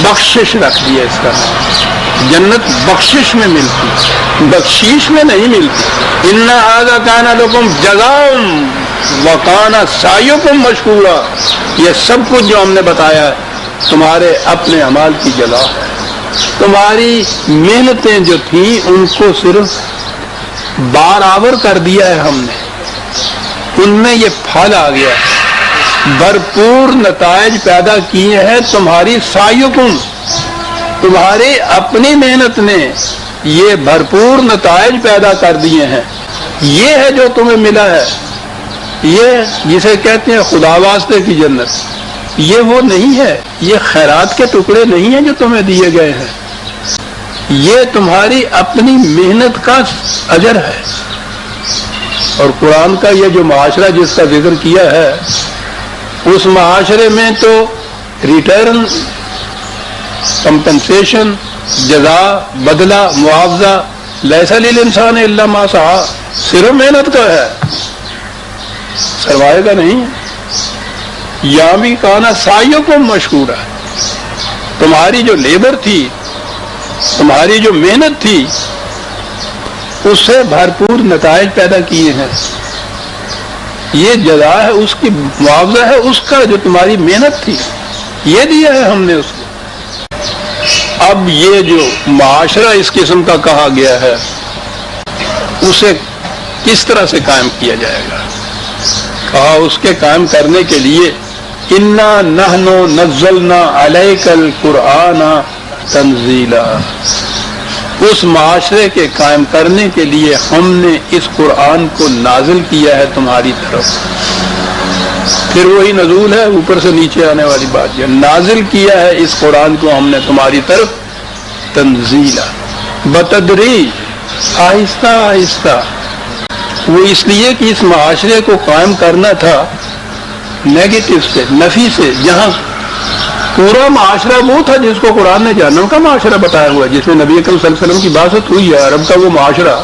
بخشش رکھ دیا اس کا نام. جنت بخشش میں ملتی، بخشیش میں نہیں ملتی. ان ھذا کان لکم جزاء وکان سعیکم مشکورا. یہ سب کچھ جو ہم نے بتایا ہے تمہارے اپنے اعمال کی جزا ہے. تمہاری محنتیں جو تھیں ان کو صرف برابر کر دیا ہے ہم نے، ان میں یہ پھل آ گیا. بھرپور نتائج پیدا کیے ہیں تمہاری سعیکم، تمہاری اپنی محنت نے یہ بھرپور نتائج پیدا کر دیے ہیں. یہ ہے جو تمہیں ملا ہے. یہ جسے کہتے ہیں خدا واسطے کی جنت، یہ وہ نہیں ہے. یہ خیرات کے ٹکڑے نہیں ہیں جو تمہیں دیے گئے ہیں. یہ تمہاری اپنی محنت کا اجر ہے. اور قرآن کا یہ جو معاشرہ جس کا ذکر کیا ہے، اس معاشرے میں تو ریٹرن، کمپنسیشن، جزا، بدلہ، معاوضہ لیس للانسان الا ما سعی، صرف محنت کا ہے، سرمایہ کا نہیں. یہاں بھی کہنا سعیکم مشکورا، تمہاری جو لیبر تھی، تمہاری جو محنت تھی، اس سے بھرپور نتائج پیدا کیے ہیں. یہ جزا ہے، اس کی معاوضہ ہے اس کا جو تمہاری محنت تھی، یہ دیا ہے ہم نے اس کو. اب یہ جو معاشرہ اس قسم کا کہا گیا ہے اسے کس طرح سے قائم کیا جائے گا؟ کہا اس کے قائم کرنے کے لیے انا نحن نزلنا علیک القرآن تنزیلا، اس معاشرے کے قائم کرنے کے لیے ہم نے اس قرآن کو نازل کیا ہے تمہاری طرف. پھر وہی نزول ہے، اوپر سے نیچے آنے والی بات. یہ نازل کیا ہے اس قرآن کو ہم نے تمہاری طرف تنزیلا، بتدریج، آہستہ آہستہ. وہ اس لیے کہ اس معاشرے کو قائم کرنا تھا نیگیٹو سے، نفی سے. جہاں پورا معاشرہ وہ تھا جس کو قرآن نے جہنم کا معاشرہ بتایا ہوا ہے، جس میں نبی اکرم صلی اللہ علیہ وسلم کی بات ہوئی ہے، عرب کا وہ معاشرہ،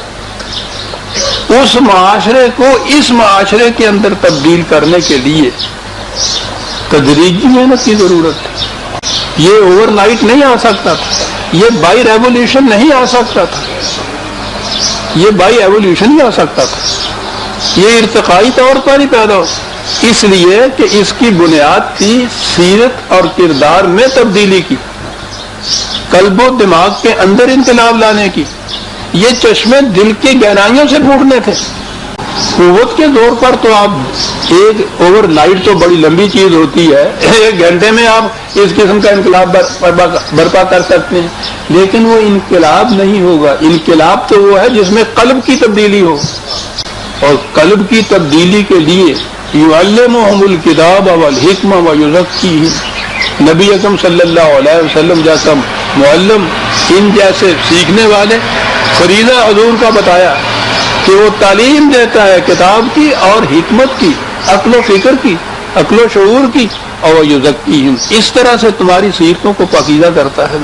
اس معاشرے کو اس معاشرے کے اندر تبدیل کرنے کے لیے تدریجی محنت کی ضرورت ہے۔ یہ اوور نائٹ نہیں آ سکتا تھا، یہ بائی ریولیوشن نہیں آ سکتا تھا، یہ بائی ایولیوشن ہی آ سکتا تھا، یہ ارتقائی طور پر ہی پیدا ہو، اس لیے کہ اس کی بنیاد تھی سیرت اور کردار میں تبدیلی کی، قلب و دماغ کے اندر انقلاب لانے کی۔ یہ چشمے دل کی گہرائیوں سے پھوٹنے تھے۔ قوت کے زور پر تو آپ ایک اوور نائٹ تو بڑی لمبی چیز ہوتی ہے، 1 گھنٹے میں آپ اس قسم کا انقلاب برپا کر سکتے ہیں، لیکن وہ انقلاب نہیں ہوگا۔ انقلاب تو وہ ہے جس میں قلب کی تبدیلی ہو، اور قلب کی تبدیلی کے لیے یعلمہم الکتاب والحکمہ ویزکیہم، نبی اکرم صلی اللہ علیہ وسلم جیسا معلم، ان جیسے سیکھنے والے، فریضہ حضور کا بتایا کہ وہ تعلیم دیتا ہے کتاب کی اور حکمت کی، عقل و فکر کی، عقل و شعور کی، اور یزکیہم، اس طرح سے تمہاری سیرتوں کو پاکیزہ کرتا ہے۔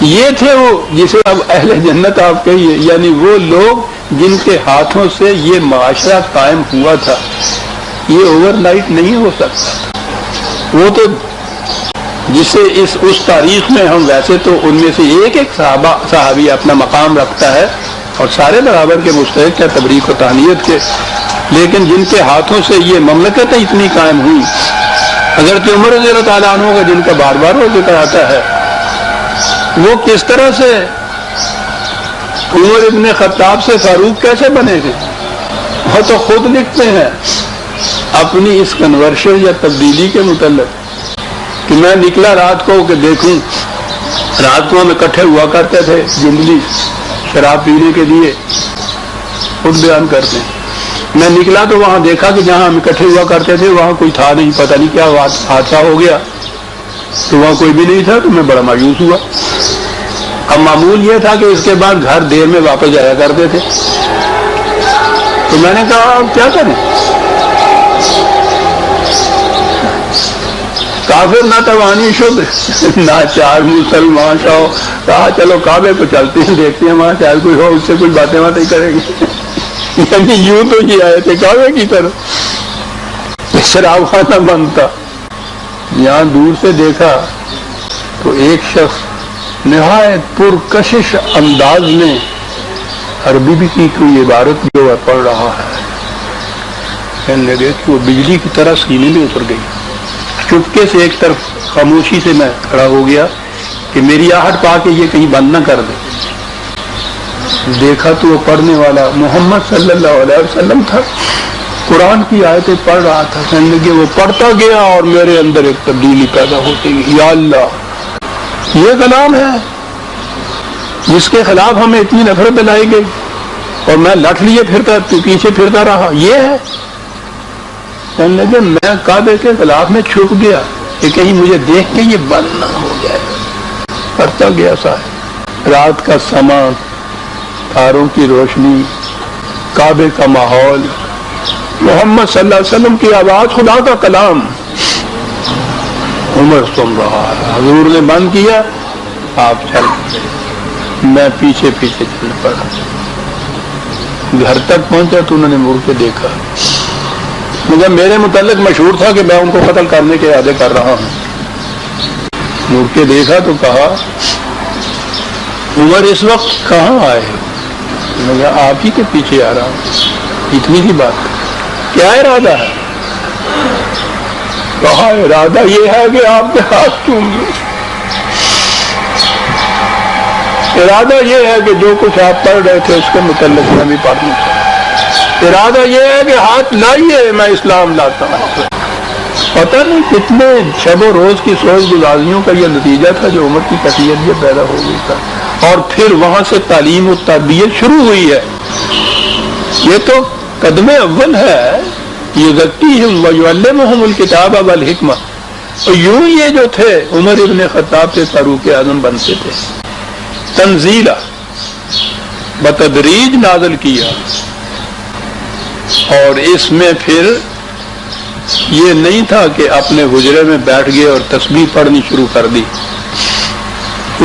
یہ تھے وہ جسے اب اہل جنت آپ کہیے، یعنی وہ لوگ جن کے ہاتھوں سے یہ معاشرہ قائم ہوا تھا۔ یہ اوور نائٹ نہیں ہو سکتا، وہ تو جسے اس تاریخ میں ہم ویسے تو ان میں سے ایک صحابی اپنا مقام رکھتا ہے اور سارے برابر کے مستحق ہیں تبریک و تہنیت کے، لیکن جن کے ہاتھوں سے یہ مملکتیں اتنی قائم ہوئی، حضرت عمر رضی اللہ تعالیٰ عنہ کا جن کا بار بار وہ ذکر آتا ہے، وہ کس طرح سے عمر ابن خطاب سے فاروق کیسے بنے گے؟ وہ تو خود لکھتے ہیں اپنی اس کنورشن یا تبدیلی کے متعلق کہ میں نکلا رات کو کہ دیکھوں، رات کو ہم اکٹھے ہوا کرتے تھے جنگلی شراب پینے کے لیے، خود بیان کرتے ہیں، میں نکلا تو وہاں دیکھا کہ جہاں ہم اکٹھے ہوا کرتے تھے وہاں کوئی تھا نہیں، پتہ نہیں کیا حادثہ ہو گیا، تو وہاں کوئی بھی نہیں تھا، تو میں بڑا مایوس ہوا۔ اب معمول یہ تھا کہ اس کے بعد گھر دیر میں واپس جایا کرتے تھے، تو میں نے کہا اب کیا کریں، کافر نہ توانی شد نہ چار مسلمان شاہ، کہا چلو کعبے کو چلتے ہیں، دیکھتے ہیں وہاں شاید کوئی ہو، اس سے کچھ باتیں کریں گے۔ یعنی یوں تو یہ آئے تھے کعبے کی طرف، شراب خانہ بند تھا۔ یہاں دور سے دیکھا تو ایک شخص نہایت پرکشش انداز میں عربی بھی کی کوئی عبارت جو پڑھ رہا ہے، کہنے لگے کہ وہ بجلی کی طرح سینے میں اتر گئی۔ چپکے سے ایک طرف خاموشی سے میں کھڑا ہو گیا کہ میری آہٹ پا کے یہ کہیں بند نہ کر دے۔ دیکھا تو وہ پڑھنے والا محمد صلی اللہ علیہ وسلم تھا، قرآن کی آیتیں پڑھ رہا تھا۔ کہنے لگے وہ پڑھتا گیا اور میرے اندر ایک تبدیلی پیدا ہوتی گئی، یا اللہ یہ کلام ہے جس کے خلاف ہمیں اتنی نفرت دلائی گئی اور میں لٹ لیے پھرتا پیچھے پھرتا رہا، یہ ہے۔ کہنے لگے میں کعبے کے خلاف میں چھپ گیا کہ کہیں مجھے دیکھ کے یہ بند نہ ہو جائے۔ کرتا گیا صاحب، رات کا سما، تاروں کی روشنی، کعبے کا ماحول، محمد صلی اللہ علیہ وسلم کی آواز، خدا کا کلام، عمر سن رہا ہے۔ حضور نے بند کیا، آپ چل پڑے، میں پیچھے پیچھے چل پڑا۔ گھر تک پہنچا تو انہوں نے مڑ کے دیکھا، مجھے میرے متعلق مشہور تھا کہ میں ان کو قتل کرنے کے ارادے کر رہا ہوں۔ مڑ کے دیکھا تو کہا عمر اس وقت کہاں آئے ہو؟ میں نے کہا آپ ہی کے پیچھے آ رہا ہوں۔ اتنی سی بات، کیا ارادہ ہے؟ کہا ارادہ یہ ہے کہ آپ کے ہاتھ چوم لوں، ارادہ یہ ہے کہ جو کچھ آپ پڑھ رہے تھے اس کے متعلق میں بھی پڑھنا چاہتا، ارادہ یہ ہے کہ ہاتھ لائیے میں اسلام لاتا ہوں۔ پتہ نہیں کتنے شب و روز کی سوچ گزاریوں کا یہ نتیجہ تھا جو عمر کی کیفیت یہ پیدا ہو گئی تھا، اور پھر وہاں سے تعلیم و تربیت شروع ہوئی ہے۔ یہ تو قدم اول ہے، یزکیہم ویعلمہم الکتاب والحکمہ۔ اور یوں یہ جو تھے عمر ابن خطاب سے فاروق اعظم بنتے تھے، تنزیلہ بتدریج نازل کیا، اور اس میں پھر یہ نہیں تھا کہ اپنے حجرے میں بیٹھ گئے اور تسبیح پڑھنی شروع کر دی.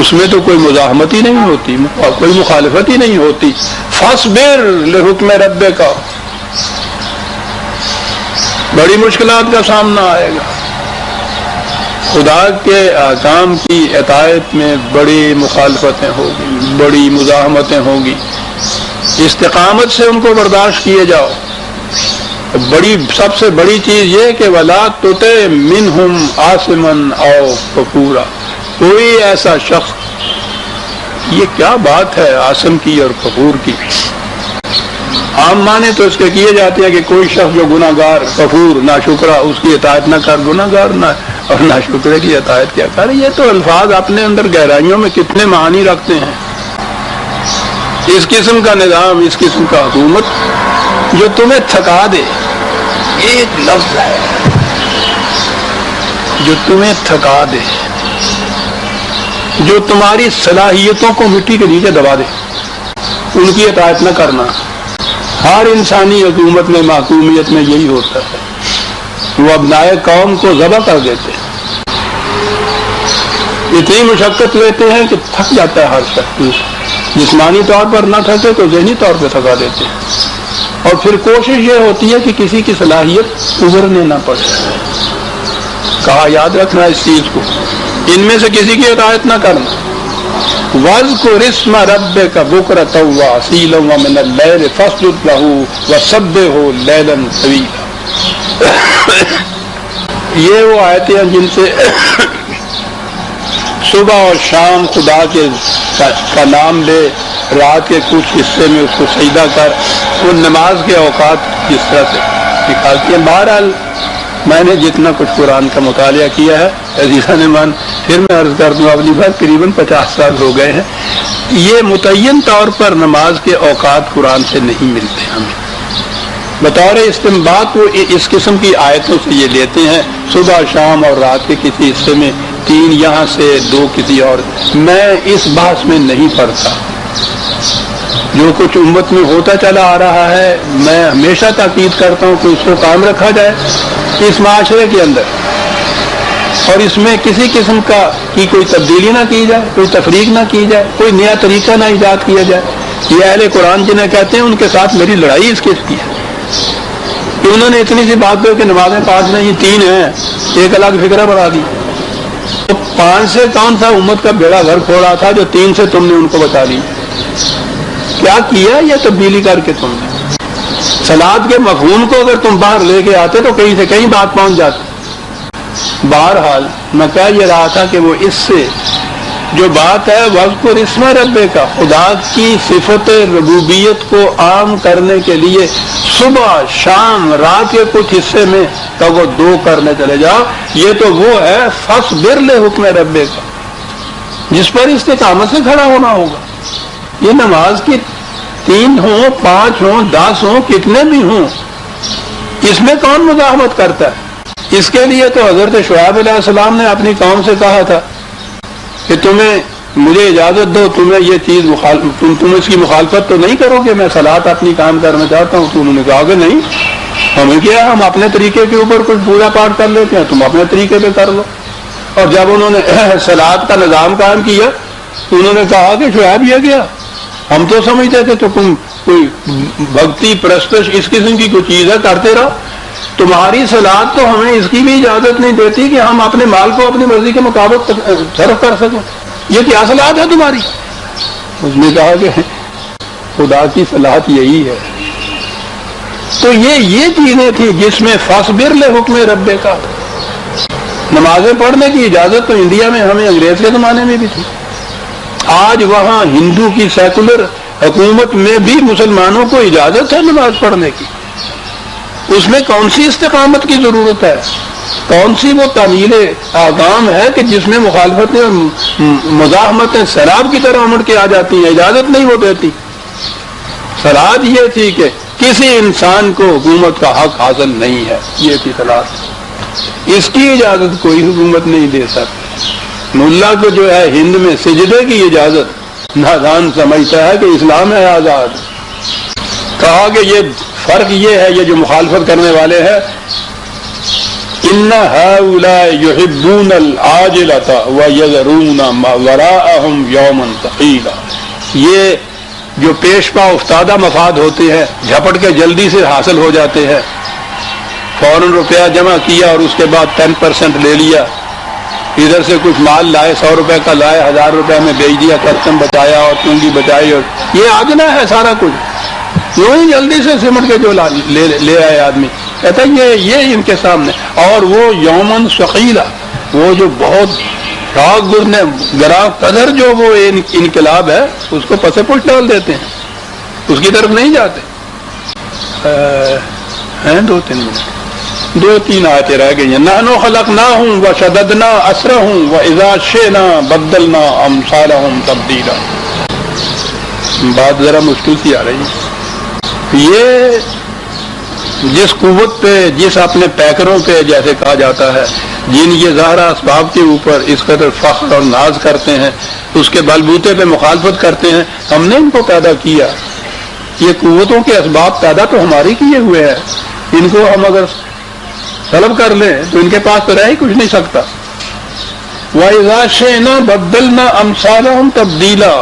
اس میں تو کوئی مزاحمت ہی نہیں ہوتی، کوئی مخالفت ہی نہیں ہوتی. فاصبر لحکم ربک، بڑی مشکلات کا سامنا آئے گا. خدا کے احکام کی اطاعت میں بڑی مخالفتیں ہوگی، بڑی مزاحمتیں ہوں گی. استقامت سے ان کو برداشت کیے جاؤ. بڑی سب سے بڑی چیز یہ کہ وَلَا تُطِعْ مِنْهُمْ عَاصِمًا أَوْ كَفُورًا، کوئی ایسا شخص، یہ کیا بات ہے عاصم کی اور کفور کی. عام معنی تو اس کے کیے جاتے ہیں کہ کوئی شخص جو گناہ گار، کفور، ناشکرا، اس کی اطاعت نہ کر. گناہ گار نہ اور ناشکرے کی اطاعت کیا کر. یہ تو الفاظ اپنے اندر گہرائیوں میں کتنے معانی رکھتے ہیں. اس قسم کا نظام، اس قسم کا حکومت جو تمہیں تھکا دے، ایک لفظ ہے جو تمہیں تھکا دے، جو تمہاری صلاحیتوں کو مٹی کے نیچے دبا دے، ان کی اطاعت نہ کرنا. ہر انسانی حکومت میں، محکومیت میں یہی ہوتا ہے. وہ ابنائے قوم کو ذبح کر دیتے ہیں، اتنی مشقت لیتے ہیں کہ تھک جاتا ہے ہر شخص. جسمانی طور پر نہ تھکے تو ذہنی طور پہ تھکا دیتے ہیں. اور پھر کوشش یہ ہوتی ہے کہ کسی کی صلاحیت ابھرنے نہ پڑے. کہا یاد رکھنا اس چیز کو، ان میں سے کسی کی اطاعت نہ کرنا. وَاذْكُرِ اسْمَ رَبِّكَ بُكْرَةً وَأَصِيلًا وَمِنَ اللَّيْلِ فَاسْجُدْ لَهُ وَسَبِّحْهُ لَيْلًا طَوِيلًا. یہ وہ آیتیں ہیں جن سے صبح اور شام خدا کے کا نام لے، رات کے کچھ حصے میں اس کو سجدہ کر. وہ نماز کے اوقات کس طرح سے نکالتی ہیں. بہرحال میں نے جتنا کچھ قرآن کا مطالعہ کیا ہے عزیزان من، پھر میں عرض کر دوں اگلی بار قریباً 50 سال ہو گئے ہیں. یہ متعین طور پر نماز کے اوقات قرآن سے نہیں ملتے ہمیں. بطور استنباط وہ اس قسم کی آیتوں سے یہ لیتے ہیں، صبح شام اور رات کے کسی حصے میں 3 یہاں سے 2 کسی اور. میں اس بحث میں نہیں پڑتا. جو کچھ امت میں ہوتا چلا آ رہا ہے، میں ہمیشہ تاکید کرتا ہوں کہ اس کو قائم رکھا جائے اس معاشرے کے اندر، اور اس میں کسی قسم کی کوئی تبدیلی نہ کی جائے، کوئی تفریق نہ کی جائے، کوئی نیا طریقہ نہ ایجاد کیا جائے. یہ اہل قرآن جنہیں کہتے ہیں ان کے ساتھ میری لڑائی اس قسم کی ہے کہ انہوں نے اتنی سی بات پہ کہ نمازیں 5 نہیں 3 ہیں، ایک الگ فکرہ بڑھا دی. تو 5 سے کون سا امت کا بیڑا گھر کھوڑا تھا جو 3 سے تم نے ان کو بتا دی؟ کیا کیا یہ تبدیلی کر کے تم نے؟ صلاۃ کے مفہوم کو اگر تم باہر لے کے آتے تو کہیں سے کہیں بات پہنچ جاتی. بہرحال میں کہہ یہ رہا تھا کہ وہ اس سے جو بات ہے وَاذْكُرِ اسْمَ رَبِّكَ، خدا کی صفت ربوبیت کو عام کرنے کے لیے صبح شام رات کے کچھ حصے میں تو وہ 2 کرنے چلے جاؤ. یہ تو وہ ہے فَاصْبِرْ لِحُکْمِ رَبِّكَ جس پر استقامت سے کھڑا ہونا ہوگا. یہ نماز کی 3 ہوں 5 ہوں 10 ہوں کتنے بھی ہوں، اس میں کون مزاحمت کرتا ہے؟ اس کے لیے تو حضرت شعیب علیہ السلام نے اپنی قوم سے کہا تھا کہ مجھے اجازت دو، تمہیں یہ چیز تم اس کی مخالفت تو نہیں کرو کہ میں صلاۃ اپنی کام کرنا چاہتا ہوں. تو انہوں نے کہا کہ نہیں، ہمیں کیا، ہم اپنے طریقے کے اوپر کچھ پوجا پاٹ کر لیتے ہیں، تم اپنے طریقے پہ کر لو. اور جب انہوں نے صلاۃ کا نظام قائم کیا تو انہوں نے کہا کہ شعیب یہ کیا، ہم تو سمجھتے تھے تو تم کوئی بھکتی پرستش اس قسم کی کوئی چیز ہے کرتے رہو. تمہاری صلاۃ تو ہمیں اس کی بھی اجازت نہیں دیتی کہ ہم اپنے مال کو اپنی مرضی کے مطابق صرف کر سکیں. یہ کیا صلاۃ ہے تمہاری؟ اس نے کہا کہ خدا کی صلاۃ یہی ہے. تو یہ چیزیں تھیں جس میں فاصبر لحکم ربک کا نمازیں پڑھنے کی اجازت تو انڈیا میں ہمیں انگریز کے زمانے میں بھی تھی. آج وہاں ہندو کی سیکولر حکومت میں بھی مسلمانوں کو اجازت ہے نماز پڑھنے کی. اس میں کون سی استقامت کی ضرورت ہے؟ کون سی وہ تعمیل احکام ہے کہ جس میں مخالفتیں اور مزاحمتیں سیلاب کی طرح امڑ کے آ جاتی ہیں؟ اجازت نہیں وہ دیتی. صلاح یہ تھی کہ کسی انسان کو حکومت کا حق حاصل نہیں ہے، یہ تھی صلاح. اس کی اجازت کوئی حکومت نہیں دے سکتی. ملا کو جو ہے ہند میں سجدے کی اجازت نادان سمجھتا ہے کہ اسلام ہے آزاد. کہا کہ یہ فرق یہ ہے، یہ جو مخالفت کرنے والے ہیں ان هؤلاء يحبون العاجلة ويذرون ما وراءهم يوما ثقيلا، یہ جو پیش پا افتادہ مفاد ہوتے ہیں جھپٹ کے جلدی سے حاصل ہو جاتے ہیں، فوراً روپیہ جمع کیا اور اس کے بعد 10% لے لیا، ادھر سے کچھ مال لائے، 100 روپے کا لائے 1000 روپے میں بیچ دیا، کسٹم بچایا اور چونگی بچائی، اور یہ آجنا ہے سارا کچھ، یوں ہی جلدی سے سمٹ کے جو لے آئے آدمی، کہتا ہے یہ ان کے سامنے، اور وہ یومن ثقیلا، وہ جو بہت راگ گرنے گراں قدر جو وہ انقلاب ہے اس کو پس پش ڈال دیتے ہیں، اس کی طرف نہیں جاتے۔ ہیں 2-3 منٹ، 2-3 آیتیں رہ گئی ہیں۔ نحن خلقناہم وشددنا اسرہم واذا شئنا بدلنا امثالہم تبدیلا، بات ذرا مشکل سی آ رہی ہے۔ یہ جس قوت پہ، جس اپنے پیکروں پہ جیسے کہا جاتا ہے، جن یہ ظاہرہ اسباب کے اوپر اس قدر فخر اور ناز کرتے ہیں، اس کے بلبوتے پہ مخالفت کرتے ہیں، ہم نے ان کو پیدا کیا، یہ قوتوں کے اسباب پیدا تو ہماری کیے ہوئے ہیں، ان کو ہم اگر طلب کر لیں تو ان کے پاس تو رہ ہی کچھ نہیں سکتا۔ وَإِذَا شِئْنَا بَدَّلْنَا أَمْثَالَهُمْ تَبْدِيلًا،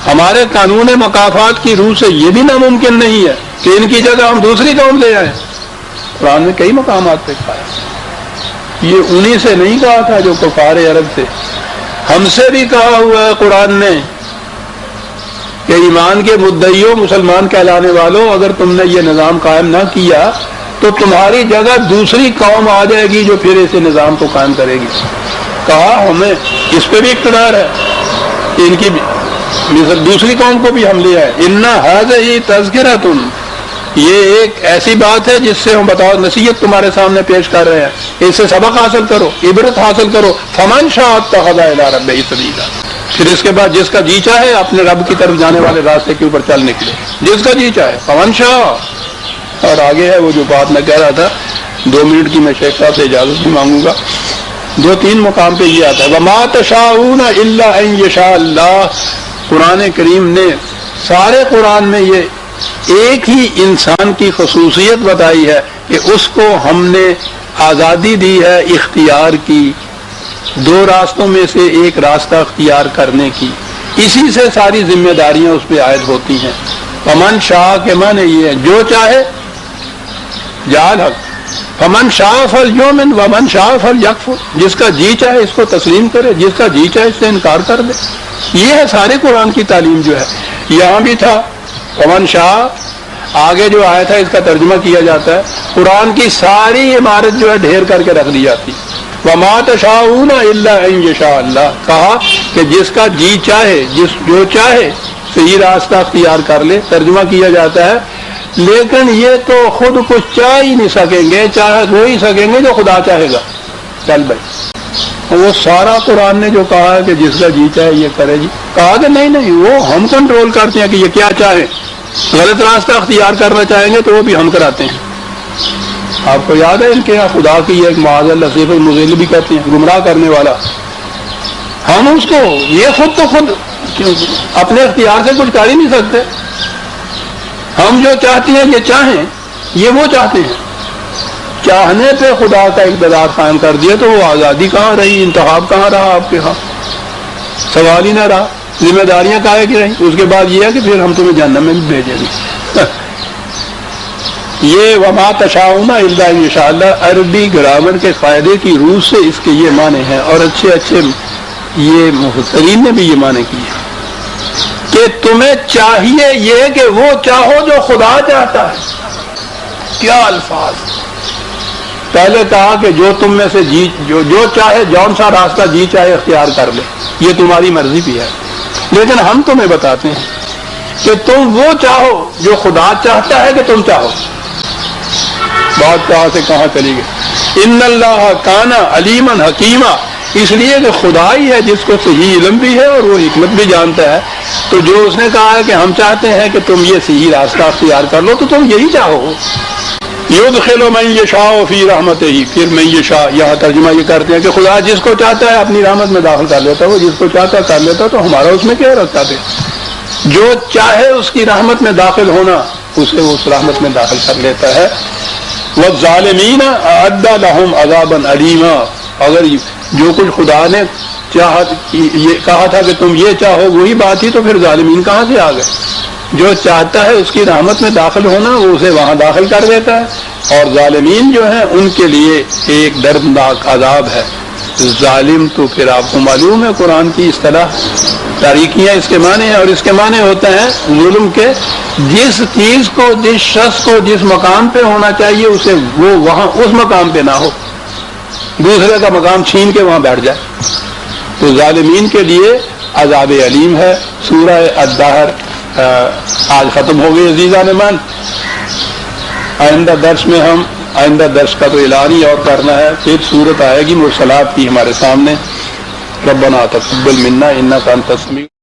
ہمارے قانون مکافات کی روح سے یہ بھی ناممکن نہیں ہے کہ ان کی جگہ ہم دوسری قوم لے آئیں۔ قرآن میں کئی مقامات پہ کہا ہے، یہ انہی سے نہیں کہا تھا جو کفار عرب تھے، ہم سے بھی کہا ہوا ہے قرآن نے کہ ایمان کے مدعیوں، مسلمان کہلانے والوں، اگر تم نے یہ نظام قائم نہ کیا تو تمہاری جگہ دوسری قوم آ جائے گی جو پھر اسے نظام کو قائم کرے گی۔ کہا ہمیں اس پہ بھی اقتدار ہے کہ ان کی دوسری قوم کو بھی ہم لے آئے۔ ان ھذہ تذکرۃ، یہ ایک ایسی بات ہے جس سے ہم بتاؤ نصیحت تمہارے سامنے پیش کر رہے ہیں، اس سے سبق حاصل کرو، عبرت حاصل کرو۔ فمن شاء اتخذ الی ربہ سبیلا، پھر اس کے بعد جس کا جی چاہے اپنے رب کی طرف جانے والے راستے کے اوپر چل نکلے، جس کا جی چاہے، فمن شاء۔ اور آگے ہے وہ جو بات میں کہہ رہا تھا، 2 منٹ کی میں شیخ صاحب سے اجازت بھی مانگوں گا، 2-3 مقام پہ یہ آتا ہے وما تشاءون الا ان یشاء اللہ۔ قرآن کریم نے سارے قرآن میں یہ ایک ہی انسان کی خصوصیت بتائی ہے کہ اس کو ہم نے آزادی دی ہے اختیار کی، 2 راستوں میں سے ایک راستہ اختیار کرنے کی، اسی سے ساری ذمہ داریاں اس پہ عائد ہوتی ہیں۔ فمن شاء کے معنی یہ ہے جو چاہے جعل حق، فمن شاء فلیؤمن ومن شاء فلیکفر، جس کا جی چاہے اس کو تسلیم کرے، جس کا جی چاہے اس سے انکار کر دے۔ یہ ہے سارے قرآن کی تعلیم جو ہے۔ یہاں بھی تھا فمن شاء، آگے جو آیا تھا اس کا ترجمہ کیا جاتا ہے، قرآن کی ساری عمارت جو ہے ڈھیر کر کے رکھ دی جاتی۔ وما تشاءون الا ان یشاء اللہ، کہا کہ جس کا جی چاہے، جو چاہے صحیح راستہ اختیار کر لے، ترجمہ کیا جاتا ہے۔ لیکن یہ تو خود کچھ چاہ ہی نہیں سکیں گے، چاہ وہی سکیں گے جو خدا چاہے گا۔ چل بھائی، وہ سارا قرآن نے جو کہا ہے کہ جس کا جی چاہے یہ کرے، جی کہا کہ نہیں وہ ہم کنٹرول کرتے ہیں کہ یہ کیا چاہے، غلط راستہ اختیار کرنا چاہیں گے تو وہ بھی ہم کراتے ہیں۔ آپ کو یاد ہے ان کے یہاں خدا کی ایک معاذ اللہ صفت المضل بھی کہتے ہیں، گمراہ کرنے والا۔ ہم اس کو، یہ خود تو خود اپنے اختیار سے کچھ کر ہی نہیں سکتے، ہم جو چاہتے ہیں یہ چاہیں، یہ وہ چاہتے ہیں۔ چاہنے پہ خدا کا اقتدار قائم کر دیا تو وہ آزادی کہاں رہی، انتخاب کہاں رہا آپ کے ہاں، سوال ہی نہ رہا، ذمہ داریاں کہاں کی رہی۔ اس کے بعد یہ ہے کہ پھر ہم تمہیں جہنم میں بھی بھیجیں گے۔ یہ وما تشاءون الا ان یشاء اللہ عربی گرامر کے قاعدے کی روح سے اس کے یہ معنی ہیں، اور اچھے اچھے یہ مفسرین نے بھی یہ معنی کیے کہ تمہیں چاہیے یہ کہ وہ چاہو جو خدا چاہتا ہے۔ کیا الفاظ! پہلے کہا کہ جو تم میں سے جو چاہے، جون سا راستہ جی چاہے اختیار کر لے، یہ تمہاری مرضی بھی ہے، لیکن ہم تمہیں بتاتے ہیں کہ تم وہ چاہو جو خدا چاہتا ہے کہ تم چاہو۔ بات کہاں سے کہاں چلی گئی۔ ان اللہ کان علیما حکیما، اس لیے کہ خدا ہی ہے جس کو صحیح علم بھی ہے اور وہ حکمت بھی جانتا ہے، تو جو اس نے کہا ہے کہ ہم چاہتے ہیں کہ تم یہ صحیح راستہ اختیار کر لو تو تم یہی چاہو۔ یدخل من یشاء فی رحمتہ، پھر من یشاء یہاں ترجمہ یہ کرتے ہیں کہ خدا جس کو چاہتا ہے اپنی رحمت میں داخل کر لیتا ہے، وہ جس کو چاہتا ہے کر لیتا ہے، تو ہمارا اس میں کیا رکھتا ہے؟ جو چاہے اس کی رحمت میں داخل ہونا، اسے اس رحمت میں داخل کر لیتا ہے۔ والظالمین اعد لهم عذابا علیما، اگر جو کچھ خدا نے یہ کہا تھا کہ تم یہ چاہو وہی بات ہی، تو پھر ظالمین کہاں سے آ گئے؟ جو چاہتا ہے اس کی رحمت میں داخل ہونا وہ اسے وہاں داخل کر دیتا ہے، اور ظالمین جو ہیں ان کے لیے ایک دردناک عذاب ہے۔ ظالم تو پھر آپ کو معلوم ہے قرآن کی اصطلاح تاریکیاں اس کے معنی ہیں، اور اس کے معنی ہوتے ہیں ظلم کے جس چیز کو، جس شخص کو جس مقام پہ ہونا چاہیے اسے وہ وہاں اس مقام پہ نہ ہو، دوسرے کا مقام چھین کے وہاں بیٹھ جائے، تو ظالمین کے لیے عذاب علیم ہے۔ سورہ الدہر آج ختم ہو گئی عزیزان من، آئندہ درس کا تو اعلان ہی اور کرنا ہے، پھر صورت آئے گی مرسلات کی ہمارے سامنے۔ ربنا تقبل منا انک انت السمیع